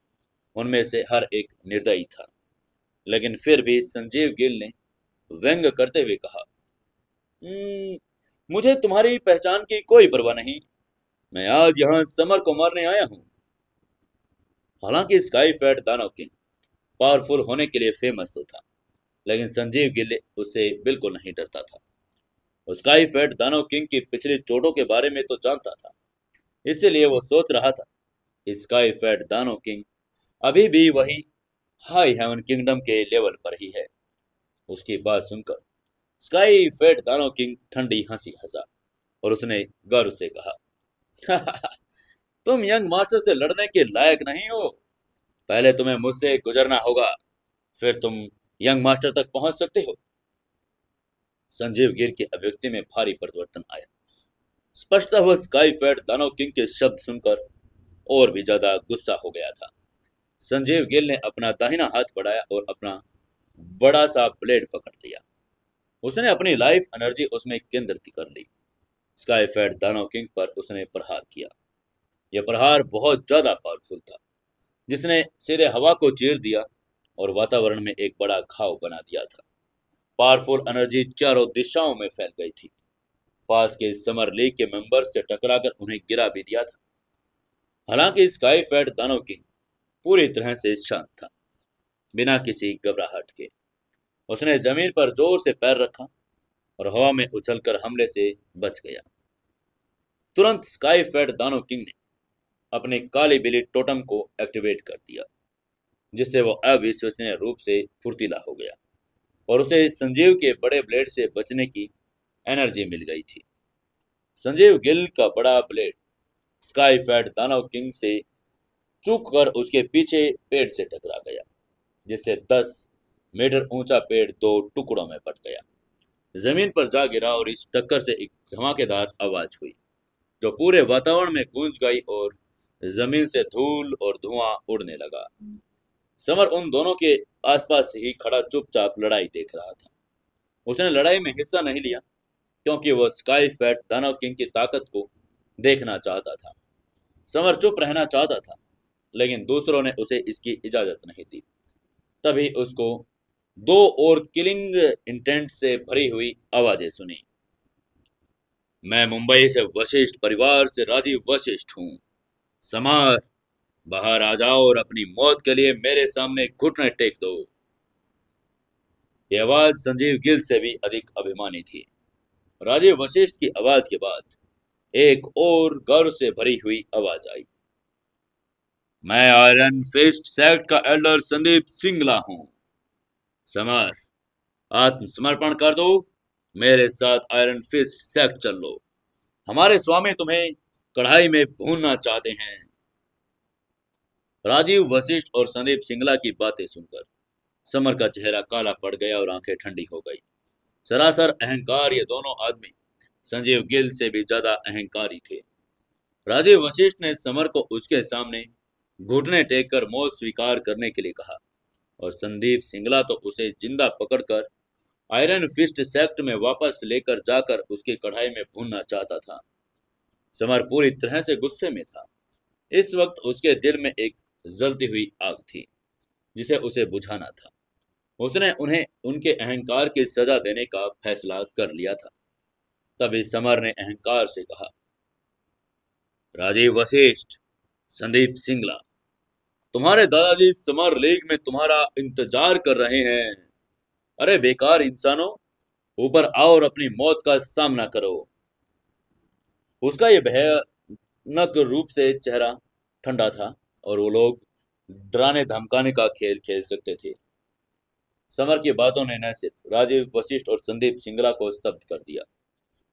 उनमें से हर एक निर्दयी था। लेकिन फिर भी संजीव गिल ने व्यंग करते हुए कहा, "हम्म, मुझे तुम्हारी पहचान की कोई परवाह नहीं, मैं आज यहाँ समर को मारने आया हूँ।" हालांकि स्काई फैट दानव किंग पावरफुल होने के लिए फेमस तो था, लेकिन संजीव गिल उससे बिल्कुल नहीं डरता था। स्काई फैट दानव किंग की पिछली चोटों के बारे में तो जानता था, इसलिए वो सोच रहा था, स्काई फैट दानव किंग अभी भी वही हाई हेवन किंगडम के लेवल पर ही है। उसकी बात सुनकर स्काई फैट दानव किंग ठंडी हंसी हंसा और उसने गर्व से कहा, तुम यंग मास्टर से लड़ने के लायक नहीं हो। पहले तुम्हें मुझसे गुजरना होगा, फिर तुम यंग मास्टर तक पहुंच सकते हो। संजीव गिर की अभिव्यक्ति में भारी परिवर्तन आया। स्पष्टतः वह स्काई फैट दानव किंग के शब्द सुनकर और भी ज्यादा गुस्सा हो गया था। संजीव गिल ने अपना दाहिना हाथ बढ़ाया और अपना बड़ा सा ब्लेड पकड़ लिया। उसने अपनी लाइफ एनर्जी उसमें केंद्रित कर ली। स्काई फैट दानव किंग पर उसने प्रहार किया। यह प्रहार बहुत ज्यादा पावरफुल था, जिसने सीधे हवा को चीर दिया और वातावरण में एक बड़ा घाव बना दिया था। पावरफुल एनर्जी चारों दिशाओं में फैल गई थी। पास के समर लीग के मेंबर्स से टकराकर उन्हें गिरा भी दिया था। हालांकि स्काई फैट दानव किंग पूरी तरह से शांत था, बिना किसी घबराहट के। उसने जमीन पर जोर से पैर रखा और हवा में उछलकर हमले से बच गया। तुरंत स्काई फैट दानव किंग ने अपनी काली बिली टोटम को एक्टिवेट कर दिया, जिससे वो अविश्वसनीय रूप से फुर्तीला हो गया और उसे संजीव के बड़े ब्लेड से बचने की एनर्जी मिल गई थी। संजीव गिल का बड़ा ब्लेड स्काई फैट दानव किंग से चूक कर उसके पीछे पेड़ से टकरा गया, जिससे 10 मीटर ऊंचा पेड़ दो टुकड़ों में बट गया, जमीन पर जा गिरा और इस टक्कर से एक धमाकेदार आवाज हुई, जो पूरे वातावरण में गूंज गई और जमीन से धूल और धुआं उड़ने लगा। समर उन दोनों के आसपास ही खड़ा चुपचाप लड़ाई देख रहा था। उसने लड़ाई में हिस्सा नहीं लिया, क्योंकि वह स्काई फैट दानव किंग की ताकत को देखना चाहता था। समर चुप रहना चाहता था, लेकिन दूसरों ने उसे इसकी इजाजत नहीं दी। तभी उसको दो और किलिंग इंटेंट से भरी हुई आवाजें सुनी। मैं मुंबई से वशिष्ठ परिवार से राजीव वशिष्ठ हूँ। समर, बाहर आ जाओ और अपनी मौत के लिए मेरे सामने घुटने टेक दो। यह आवाज संजीव गिल से भी अधिक अभिमानी थी। राजीव वशिष्ठ की आवाज के बाद एक और गर्व से भरी हुई आवाज आई। मैं आयरन फिस्ट सेक्ट का एल्डर संदीप सिंगला हूं। समर, आत्मसमर्पण कर दो, मेरे साथ आयरन फिस्ट सेक्ट चल लो। हमारे स्वामी तुम्हें कढ़ाई में भूनना चाहते हैं। राजीव वशिष्ठ और संदीप सिंगला की बातें सुनकर समर का चेहरा काला पड़ गया और आंखें ठंडी हो गई। सरासर अहंकार ये दोनों आदमी संजीव गिल से भी ज्यादा अहंकारी थे। राजीव वशिष्ठ ने समर को उसके सामने घुटने टेक कर मौत स्वीकार करने के लिए कहा और संदीप सिंगला तो उसे जिंदा पकड़कर आयरन फिस्ट सेक्ट में वापस लेकर जाकर उसकी कढ़ाई में भूनना चाहता था। समर पूरी तरह से गुस्से में था। इस वक्त उसके दिल में एक जलती हुई आग थी, जिसे उसे बुझाना था। उसने उन्हें उनके अहंकार की सजा देने का फैसला कर लिया था। तभी समर ने अहंकार से कहा, राजीव वशिष्ठ, संदीप सिंगला, तुम्हारे दादाजी समर लीग में तुम्हारा इंतजार कर रहे हैं। अरे बेकार इंसानों, ऊपर आओ और अपनी मौत का सामना करो। उसका ये भयानक रूप से चेहरा ठंडा था और वो लोग डराने धमकाने का खेल खेल सकते थे। समर की बातों ने न सिर्फ राजीव वशिष्ठ और संदीप सिंगला को स्तब्ध कर दिया,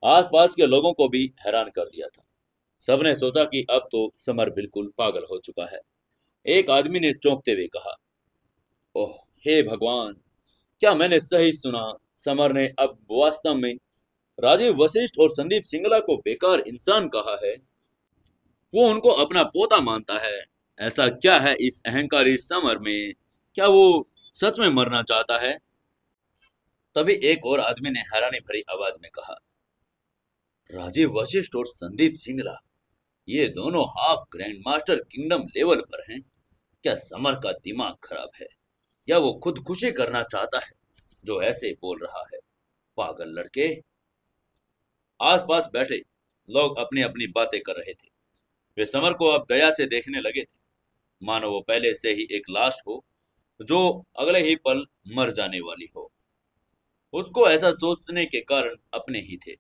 आसपास के लोगों को भी हैरान कर दिया था। सबने सोचा कि अब तो समर बिल्कुल पागल हो चुका है। एक आदमी ने चौंकते हुए कहा, ओह हे भगवान, क्या मैंने सही सुना? समर ने अब वास्तव में राजीव वशिष्ठ और संदीप सिंगला को बेकार इंसान कहा है। वो उनको अपना पोता मानता है। ऐसा क्या है इस अहंकारी समर में? क्या वो सच में मरना चाहता है? तभी एक और आदमी ने हैरानी भरी आवाज में कहा, राजीव वशिष्ठ और संदीप सिंगला, ये दोनों half grand master kingdom level पर हैं। क्या समर का दिमाग खराब है या वो खुद खुशी करना चाहता है जो ऐसे बोल रहा है? पागल लड़के। आसपास बैठे लोग अपनी अपनी बातें कर रहे थे। वे समर को अब दया से देखने लगे थे, मानो वो पहले से ही एक लाश हो जो अगले ही पल मर जाने वाली हो। उसको ऐसा सोचने के कारण अपने ही थे।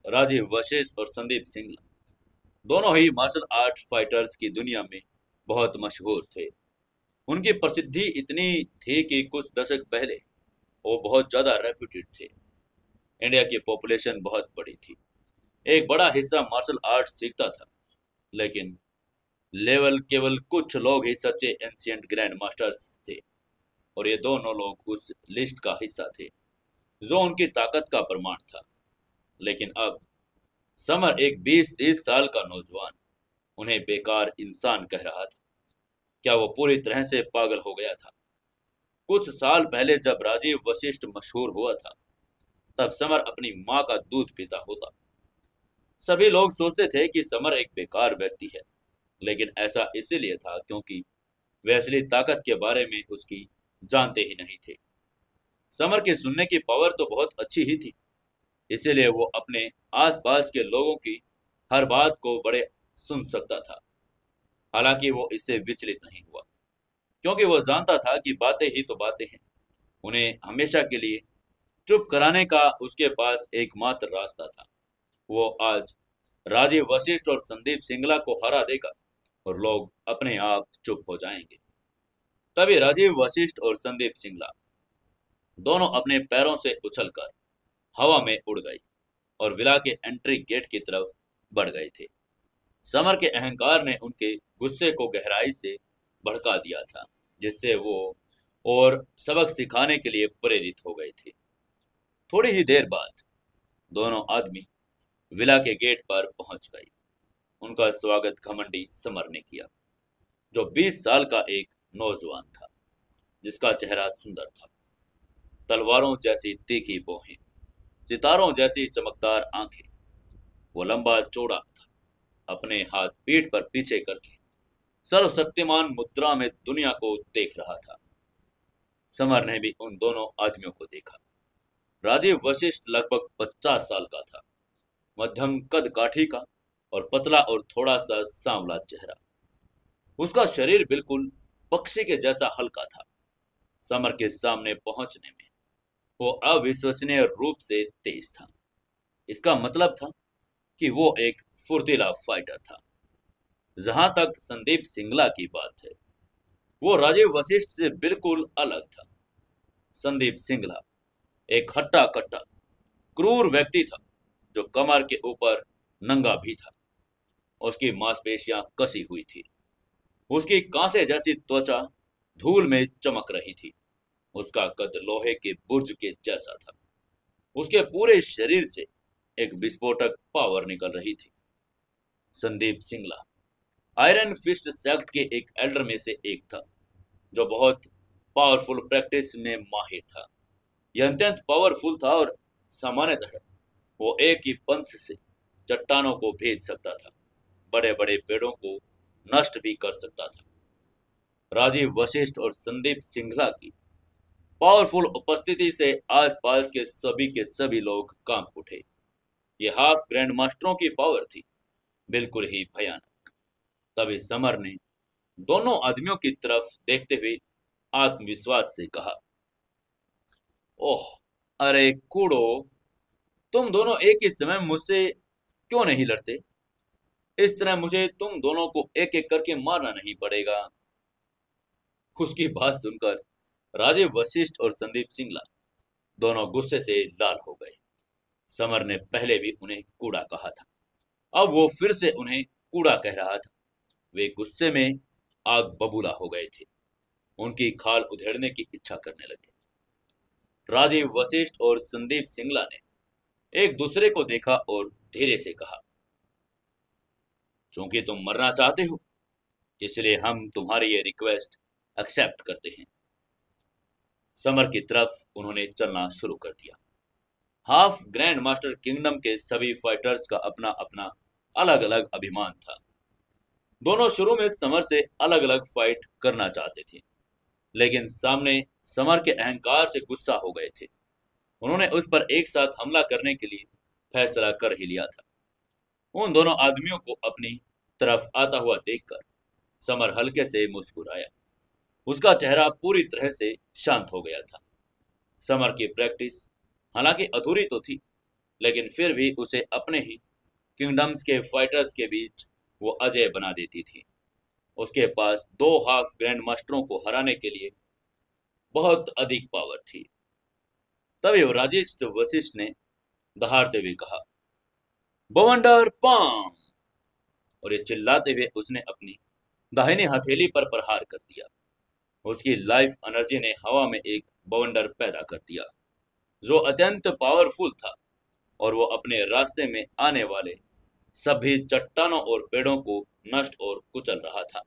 राजीव वशिष्ठ और संदीप सिंगला दोनों ही मार्शल आर्ट फाइटर्स की दुनिया में बहुत मशहूर थे। उनकी प्रसिद्धि इतनी थी कि कुछ दशक पहले वो बहुत ज्यादा रेप्यूटेड थे। इंडिया की पॉपुलेशन बहुत बड़ी थी, एक बड़ा हिस्सा मार्शल आर्ट सीखता था, लेकिन लेवल केवल कुछ लोग ही सच्चे एंशियंट ग्रैंड मास्टर्स थे। और ये दोनों लोग उस लिस्ट का हिस्सा थे जो उनकी ताकत का प्रमाण था। लेकिन अब समर एक 20-30 साल का नौजवान उन्हें बेकार इंसान कह रहा था। क्या वो पूरी तरह से पागल हो गया था? कुछ साल पहले जब राजीव वशिष्ठ मशहूर हुआ था, तब समर अपनी माँ का दूध पीता होता। सभी लोग सोचते थे कि समर एक बेकार व्यक्ति है, लेकिन ऐसा इसीलिए था क्योंकि वे असली ताकत के बारे में उसकी जानते ही नहीं थे। समर की सुनने की पावर तो बहुत अच्छी ही थी, इसीलिए वो अपने आसपास के लोगों की हर बात को बड़े सुन सकता था। हालांकि वो इससे विचलित नहीं हुआ, क्योंकि वो जानता था कि बातें ही तो बातें हैं। उन्हें हमेशा के लिए चुप कराने का उसके पास एकमात्र रास्ता था। वो आज राजीव वशिष्ठ और संदीप सिंगला को हरा देगा और लोग अपने आप चुप हो जाएंगे। तभी राजीव वशिष्ठ और संदीप सिंगला दोनों अपने पैरों से उछलकर हवा में उड़ गई और विला के एंट्री गेट की तरफ बढ़ गए थे। समर के अहंकार ने उनके गुस्से को गहराई से भड़का दिया था, जिससे वो और सबक सिखाने के लिए प्रेरित हो गए थे। थोड़ी ही देर बाद दोनों आदमी विला के गेट पर पहुंच गए। उनका स्वागत घमंडी समर ने किया, जो 20 साल का एक नौजवान था, जिसका चेहरा सुंदर था। तलवारों जैसी तीखी भौहें, सितारों जैसी चमकदार आंखें। वो लंबा चौड़ा था, अपने हाथ पीठ पर पीछे करके सर्वशक्तिमान मुद्रा में दुनिया को देख रहा था। समर ने भी उन दोनों आदमियों को देखा। राजीव वशिष्ठ लगभग 50 साल का था, मध्यम कद काठी का और पतला और थोड़ा सा सांवला चेहरा। उसका शरीर बिल्कुल पक्षी के जैसा हल्का था। समर के सामने पहुंचने में वो अविश्वसनीय रूप से तेज था। इसका मतलब था कि वो एक फुर्तीला फाइटर था। जहां तक संदीप सिंगला की बात है, वो राजीव वशिष्ठ से बिल्कुल अलग था। संदीप सिंगला एक हट्टा कट्टा क्रूर व्यक्ति था, जो कमर के ऊपर नंगा भी था। उसकी मांसपेशियां कसी हुई थी, उसकी कांसे जैसी त्वचा धूल में चमक रही थी। उसका कद लोहे के बुर्ज के जैसा था। उसके पूरे शरीर से एक विस्फोटक पावर निकल रही थी। Sandeep Singla iron fist sect के एक एल्डर में से एक था, जो बहुत पावरफुल प्रैक्टिस में माहिर था। यह अत्यंत पावरफुल था और सामान्यतः वो एक ही पंच से चट्टानों को भेज सकता था, बड़े बड़े पेड़ों को नष्ट भी कर सकता था। राजीव वशिष्ठ और संदीप सिंघला की पावरफुल उपस्थिति से आसपास के सभी लोग कांप उठे। ये हाफ ग्रैंड मास्टरों की पावर थी, बिल्कुल ही भयानक। तभी समर ने दोनों आदमियों की तरफ देखते हुए आत्मविश्वास से कहा, ओह अरे कूड़ो, तुम दोनों एक ही समय मुझसे क्यों नहीं लड़ते? इस तरह मुझे तुम दोनों को एक एक करके मारना नहीं पड़ेगा। उसकी बात सुनकर राजीव वशिष्ठ और संदीप सिंगला दोनों गुस्से से लाल हो गए। समर ने पहले भी उन्हें कूड़ा कहा था, अब वो फिर से उन्हें कूड़ा कह रहा था। वे गुस्से में आग बबूला हो गए थे, उनकी खाल उधेड़ने की इच्छा करने लगे। राजीव वशिष्ठ और संदीप सिंगला ने एक दूसरे को देखा और धीरे से कहा, चूंकि तुम मरना चाहते हो, इसलिए हम तुम्हारी ये रिक्वेस्ट एक्सेप्ट करते हैं। समर की तरफ उन्होंने चलना शुरू कर दिया। हाफ ग्रैंड मास्टर किंगडम के सभी फाइटर्स का अपना अपना अलग अलग अभिमान था। दोनों शुरू में समर से अलग अलग फाइट करना चाहते थे, लेकिन सामने समर के अहंकार से गुस्सा हो गए थे। उन्होंने उस पर एक साथ हमला करने के लिए फैसला कर ही लिया था। उन दोनों आदमियों को अपनी तरफ आता हुआ देखकर समर हल्के से मुस्कुराया। उसका चेहरा पूरी तरह से शांत हो गया था। समर की प्रैक्टिस हालांकि अधूरी तो थी, लेकिन फिर भी उसे अपने ही किंगडम्स के फाइटर्स के बीच वो अजय बना देती थी। उसके पास दो हाफ ग्रैंड मास्टरों को हराने के लिए बहुत अधिक पावर थी। तभी वो राजेश वशिष्ठ ने दहाड़ते हुए कहा, बवंडर पाम! और ये चिल्लाते हुए उसने अपनी दाहिनी हथेली पर प्रहार कर दिया। उसकी लाइफ एनर्जी ने हवा में एक बवंडर पैदा कर दिया, जो अत्यंत पावरफुल था, और वो अपने रास्ते में आने वाले सभी चट्टानों और पेड़ों को नष्ट और कुचल रहा था।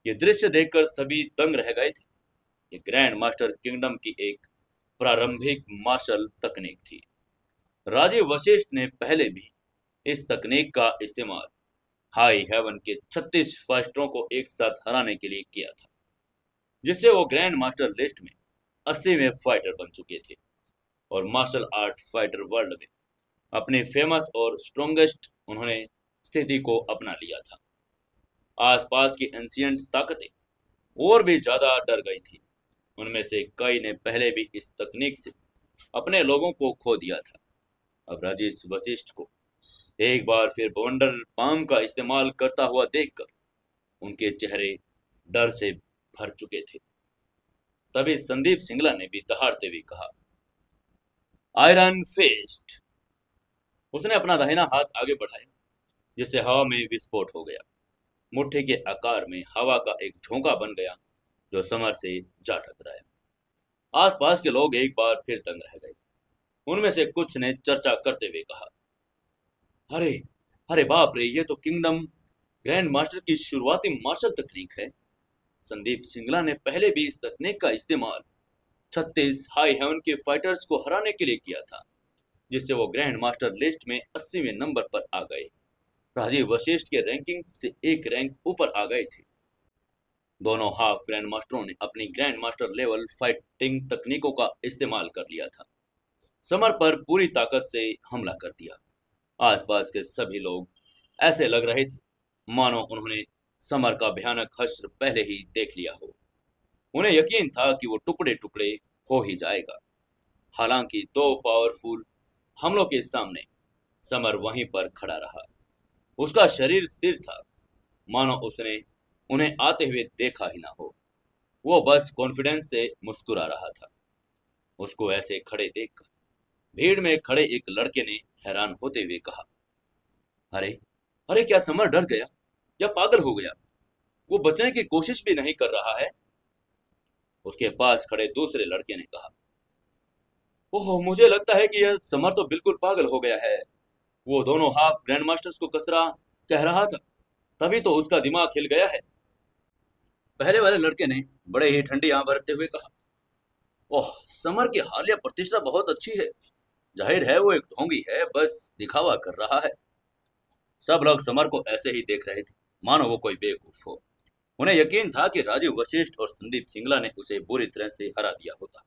ये दृश्य देखकर सभी दंग रह गए थे। ये ग्रैंड मास्टर किंगडम की एक प्रारंभिक मार्शल तकनीक थी। राजीव वशिष्ठ ने पहले भी इस तकनीक का इस्तेमाल हाई हेवन के 36 फाइटरों को एक साथ हराने के लिए किया था, जिससे वो ग्रैंड मास्टर लिस्ट में 80वें फाइटर बन चुके थे और मार्शल आर्ट फाइटर वर्ल्ड में अपनी फेमस और स्ट्रॉन्गेस्ट उन्होंने स्थिति को अपना लिया था। आसपास की एंशियंट ताकतें और भी ज्यादा डर गई थी। उनमें से कई ने पहले भी इस तकनीक से अपने लोगों को खो दिया था। अब राजेश वशिष्ठ को एक बार फिर बवंडर पाम का इस्तेमाल करता हुआ देखकर उनके चेहरे डर से भर चुके थे। तभी संदीप सिंगला ने भी दहाड़ते हुए कहा, आयरन फिस्ट! उसने अपना दाहिना हाथ आगे बढ़ाया, जिससे हवा में विस्फोट हो गया। मुट्ठी के आकार में हवा का एक झोंका बन गया, जो समर से जा टकराया। आसपास के लोग एक बार फिर दंग रह गए। उनमें से कुछ ने चर्चा करते हुए कहा, अरे अरे बाप रे, ये तो किंगडम ग्रैंड मास्टर की शुरुआती मार्शल तकनीक है। संदीप सिंगला ने पहले भी इस तकनीक का इस्तेमाल 36 हाई हेवन के फाइटर्स को हराने के लिए किया था, जिससे वो ग्रैंड मास्टर लिस्ट में 80वें नंबर पर आ गए। राजीव वशिष्ठ के रैंकिंग से एक रैंक ऊपर आ गए थे। दोनों हाफ ग्रैंड मास्टरों ने अपनी ग्रैंड मास्टर लेवल फाइटिंग तकनीकों का इस्तेमाल कर लिया था। समर पर पूरी ताकत से हमला कर दिया। आसपास के सभी लोग ऐसे लग रहे थे मानो उन्होंने समर का भयानक हश्र पहले ही देख लिया हो। उन्हें यकीन था कि वो टुकड़े टुकड़े हो ही जाएगा। हालांकि दो पावरफुल हमलों के सामने समर वहीं पर खड़ा रहा। उसका शरीर स्थिर था, मानो उसने उन्हें आते हुए देखा ही ना हो। वो बस कॉन्फिडेंस से मुस्कुरा रहा था। उसको ऐसे खड़े देखकर भीड़ में खड़े एक लड़के ने हैरान होते हुए कहा, अरे अरे, क्या समर डर गया या पागल हो गया? वो बचने की कोशिश भी नहीं कर रहा है। उसके पास खड़े दूसरे लड़के ने कहा, ओह, मुझे लगता है कि यह समर तो बिल्कुल पागल हो गया है। वो दोनों हाफ ग्रैंड मास्टर्स को कचरा कह रहा था, तभी तो उसका दिमाग हिल गया है। पहले वाले लड़के ने बड़े ही ठंडी आंख भरते हुए कहा, ओह, समर की हालिया प्रतिष्ठा बहुत अच्छी है। जाहिर है वो एक ढोंगी है, बस दिखावा कर रहा है। सब लोग समर को ऐसे ही देख रहे थे, मानो वो कोई बेवकूफ हो। उन्हें यकीन था कि राजीव वशिष्ठ और संदीप सिंगला ने उसे बुरी तरह से हरा दिया होता।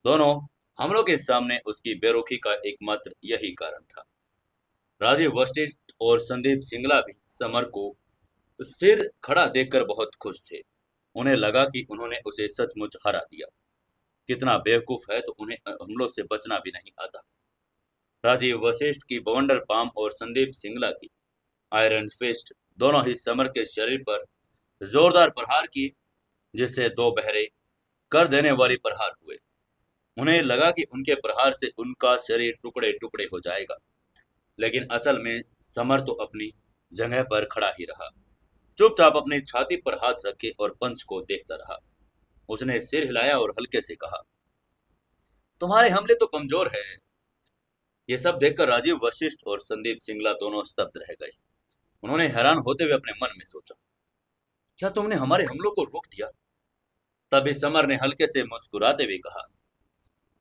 दोनों हमलों के सामने उसकी बेरुखी का एकमात्र यही कारण था। राजीव वशिष्ठ और संदीप सिंगला भी समर को स्थिर खड़ा देखकर बहुत खुश थे। उन्हें लगा कि उन्होंने उसे सचमुच हरा दिया। कितना बेवकूफ है तो उन्हें हमलों से बचना भी नहीं आता। राजीव वशिष्ठ की बवंडर पाम और संदीप सिंगला की आयरन फिस्ट दोनों ही समर के शरीर पर जोरदार प्रहार की, जिससे दो बहरे कर देने वाली प्रहार हुए। उन्हें लगा कि उनके प्रहार से उनका शरीर टुकड़े टुकड़े हो जाएगा, लेकिन असल में समर तो अपनी जगह पर खड़ा ही रहा, चुपचाप अपनी छाती पर हाथ रखे और पंच को देखता रहा। उसने सिर हिलाया और हल्के से कहा, तुम्हारे हमले तो कमजोर है। ये सब देखकर राजीव वशिष्ठ और संदीप सिंगला दोनों स्तब्ध रह गए। उन्होंने हैरान होते हुए अपने मन में सोचा, क्या तुमने हमारे हमलों को रोक दिया? तभी समर ने हल्के से मुस्कुराते हुए कहा,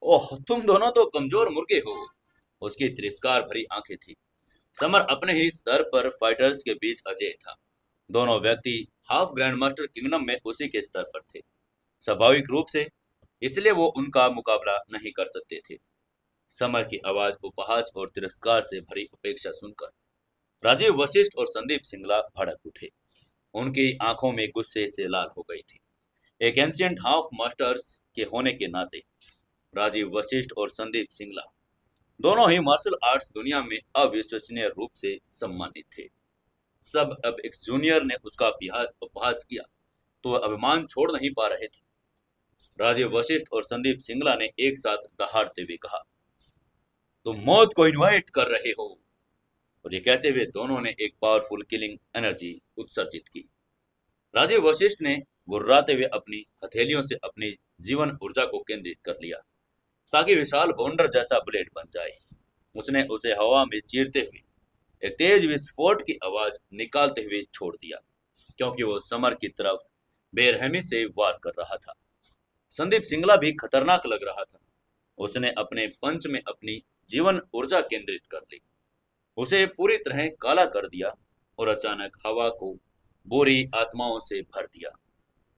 ओह, तुम दोनों तो कमजोर मुर्गे हो। उसकी तिरस्कार भरी आंखें थी। समर अपने ही स्तर पर फाइटर्स के बीच अजय था। दोनों व्यक्ति हाफ ग्रैंड मास्टर किंगडम में उसी के स्तर पर थे। स्वाभाविक रूप से इसलिए वो उनका मुकाबला नहीं कर सकते थे। समर की आवाज उपहास और तिरस्कार से भरी अपेक्षा सुनकर राजीव वशिष्ठ और संदीप सिंगला भड़क उठे। उनकी आंखों में गुस्से से लाल हो गई थी। एक एंशिएंट हाफ मास्टर्स के होने के नाते राजीव वशिष्ठ और संदीप सिंगला दोनों ही मार्शल आर्ट्स दुनिया में अविश्वसनीय रूप से सम्मानित थे। सब अब एक जूनियर ने उसका उपहास किया तो अभिमान छोड़ नहीं पा रहे थे। राजीव वशिष्ठ और संदीप सिंगला ने एक साथ दहाड़ते हुए कहा, तुम मौत को इनवाइट कर रहे हो। और ये कहते हुए दोनों ने एक पावरफुल किलिंग एनर्जी उत्सर्जित की। राजीव वशिष्ठ ने गुर्राते हुए अपनी हथेलियों से अपनी जीवन ऊर्जा को केंद्रित कर लिया ताकि विशाल बवंडर जैसा ब्लेड बन जाए। उसने उसे हवा में चीरते हुए एक तेज विस्फोट की आवाज निकालते हुए छोड़ दिया, क्योंकि वो समर की तरफ बेरहमी से वार कर रहा था। संदीप सिंगला भी खतरनाक लग रहा था। उसने अपने पंच में अपनी जीवन ऊर्जा केंद्रित कर ली, उसे पूरी तरह काला कर दिया और अचानक हवा को बुरी आत्माओं से भर दिया।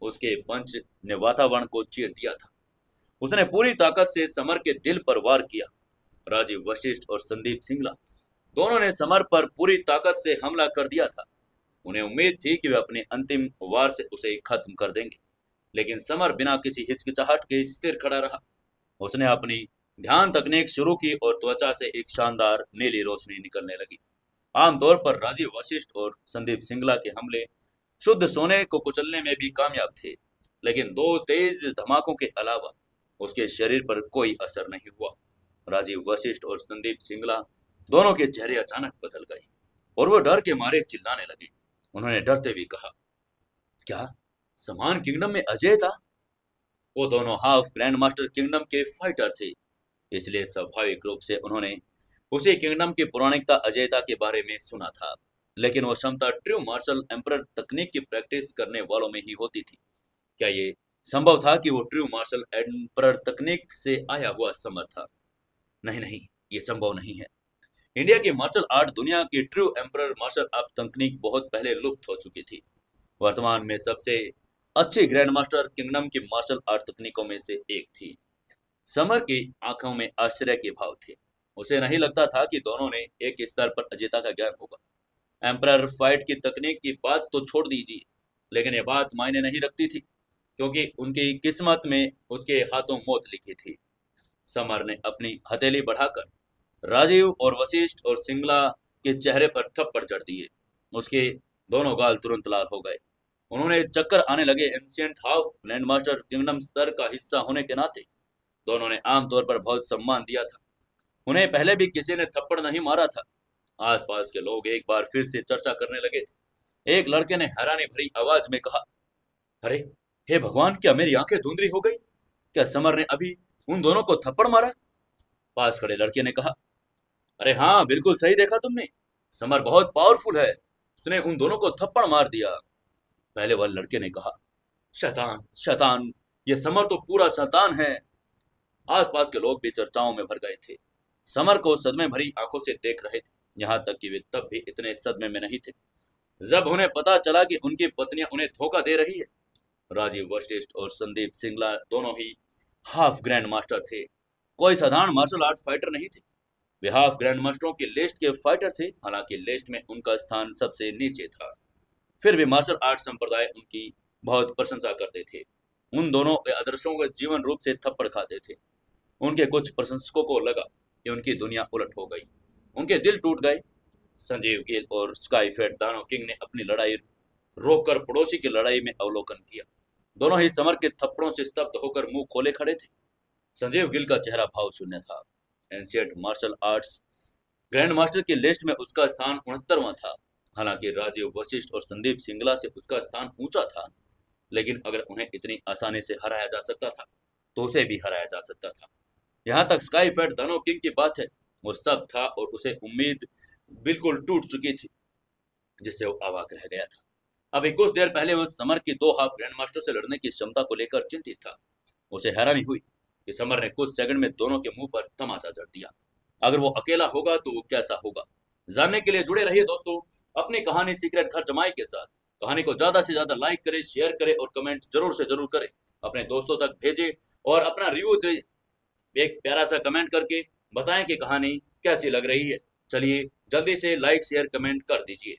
उसके पंच ने वातावरण को चीर दिया था। उसने पूरी ताकत से समर के दिल पर वार किया। राजीव वशिष्ठ और संदीप सिंगला दोनों ने समर पर पूरी ताकत से हमला कर दिया था। उन्हें उम्मीद थी कि वे अपने अंतिम वार से उसे खत्म कर देंगे, लेकिन समर बिना किसी हिचकिचाहट के स्थिर खड़ा रहा। उसने अपनी ध्यान तकनीक शुरू की और त्वचा से एक शानदार नीली रोशनी निकलने लगी। आमतौर पर राजीव वशिष्ठ और संदीप सिंगला के हमले शुद्ध सोने को कुचलने में भी कामयाब थे, लेकिन दो तेज धमाकों के अलावा उसके शरीर पर कोई असर नहीं हुआ। राजीव वशिष्ठ और संदीप सिंगला दोनों के चेहरे अचानक बदल गए और वो डर के मारे चिल्लाने लगे। उन्होंने डरते हुए कहा, क्या समान किंगडम में अजय था? वो दोनों हाफ ग्रैंड मास्टर किंगडम के फाइटर थे, इसलिए स्वाभाविक रूप से उन्होंने उसी किंगडम की पौराणिकता अजयता के बारे में सुना था। लेकिन वो क्षमता ट्रू मार्शल एम्परर तकनीक की प्रैक्टिस करने वालों में ही होती थी। क्या ये संभव था कि वो ट्रू मार्शल एम्परर तकनीक से आया हुआ समर था? नहीं नहीं, ये संभव नहीं है। इंडिया की मार्शल आर्ट दुनिया की ट्रू एम्परर मार्शल आर्ट तकनीक बहुत पहले लुप्त हो चुकी थी। वर्तमान में सबसे अच्छी ग्रैंड मास्टर किंगडम की मार्शल आर्ट तकनीकों में से एक थी। समर की आंखों में आश्चर्य के भाव थे। उसे नहीं लगता था कि दोनों ने एक स्तर पर अजयता का ज्ञान होगा। एम्परर फाइट की तकनीक की बात तो छोड़ दीजिए, लेकिन ये बात मायने नहीं रखती थी, क्योंकि उनकी किस्मत में उसके हाथों मौत लिखी थी। समर ने अपनी हथेली बढ़ाकर राजीव और वशिष्ठ और सिंगला के चेहरे पर थप्पड़ जड़ दिए। उसके दोनों गाल तुरंत लाल हो गए। उन्होंने चक्कर आने लगे। एंशिएंट हाफ ग्रैंडमास्टर किंगडम स्तर का हिस्सा होने के नाते दोनों ने आमतौर पर बहुत सम्मान दिया था। उन्हें पहले भी किसी ने थप्पड़ नहीं मारा था। आसपास के लोग एक बार फिर से चर्चा करने लगे थे। एक लड़के ने हैरानी भरी आवाज में कहा, अरे हे भगवान, क्या मेरी आंखें धुंधली हो गई? क्या समर ने अभी उन दोनों को थप्पड़ मारा? पास खड़े लड़के ने कहा, अरे हाँ, बिल्कुल सही देखा तुमने। समर बहुत पावरफुल है, उसने उन दोनों को थप्पड़ मार दिया। पहले वाले लड़के ने कहा, शैतान शैतान, ये समर तो पूरा शैतान है। आसपास के लोग भी चर्चाओं में भर गए थे। समर को सदमे भरी आंखों से देख रहे थे, यहाँ तक कि वे तब भी इतने सदमे में नहीं थे जब उन्हें पता चला कि उनकी पत्नियां उन्हें धोखा दे रही है। राजीव वशिष्ठ और संदीप सिंगला दोनों ही हाफ ग्रैंड मास्टर थे, कोई साधारण मार्शल आर्ट फाइटर नहीं थे। वे हाफ ग्रैंड मास्टरों की लिस्ट के फाइटर थे, हालांकि लिस्ट में उनका स्थान सबसे नीचे था। फिर भी मार्शल आर्ट संप्रदाय उनकी बहुत प्रशंसा करते थे। उन दोनों आदर्शों के जीवन रूप से थप्पड़ खाते थे। उनके कुछ प्रशंसकों को लगा कि उनकी दुनिया उलट हो गई, उनके दिल टूट गए। संजीव गिल और स्काई फेट दानव किंग ने अपनी लड़ाई रोककर पड़ोसी की लड़ाई में अवलोकन किया। दोनों ही समर के थप्पड़ों से स्तब्ध होकर मुंह खोले खड़े थे। संजीव गिल का चेहरा भाव शून्य था। Ancient martial arts grand master की लिस्ट में उसका स्थान 69वां था। हालांकि राजीव वशिष्ठ और संदीप सिंगला से उसका स्थान ऊंचा था, लेकिन अगर उन्हें इतनी आसानी से हराया जा सकता था तो उसे भी हराया जा सकता था। यहाँ तक स्काई फैट दानव किंग की बात है, वो स्तब्ध था और उसे उम्मीद बिल्कुल टूट चुकी थी, जिससे वो अवाक रह गया था। अभी कुछ देर पहले वो समर की दो हाफ ग्रैंड मास्टर से लड़ने की क्षमता को लेकर चिंतित था। उसे हैरानी हुई कि समर ने कुछ सेकंड में दोनों के मुंह पर तमाचा जड़ दिया। अगर वो अकेला होगा तो वो कैसा होगा? जानने के लिए जुड़े रहिए दोस्तों अपनी कहानी सीक्रेट घर जमाई के साथ। कहानी को ज्यादा से ज्यादा लाइक करें, शेयर करें और कमेंट जरूर से जरूर करें। अपने दोस्तों तक भेजें और अपना रिव्यू दे, एक प्यारा सा कमेंट करके बताएं कि कहानी कैसी लग रही है। चलिए जल्दी से लाइक शेयर कमेंट कर दीजिए।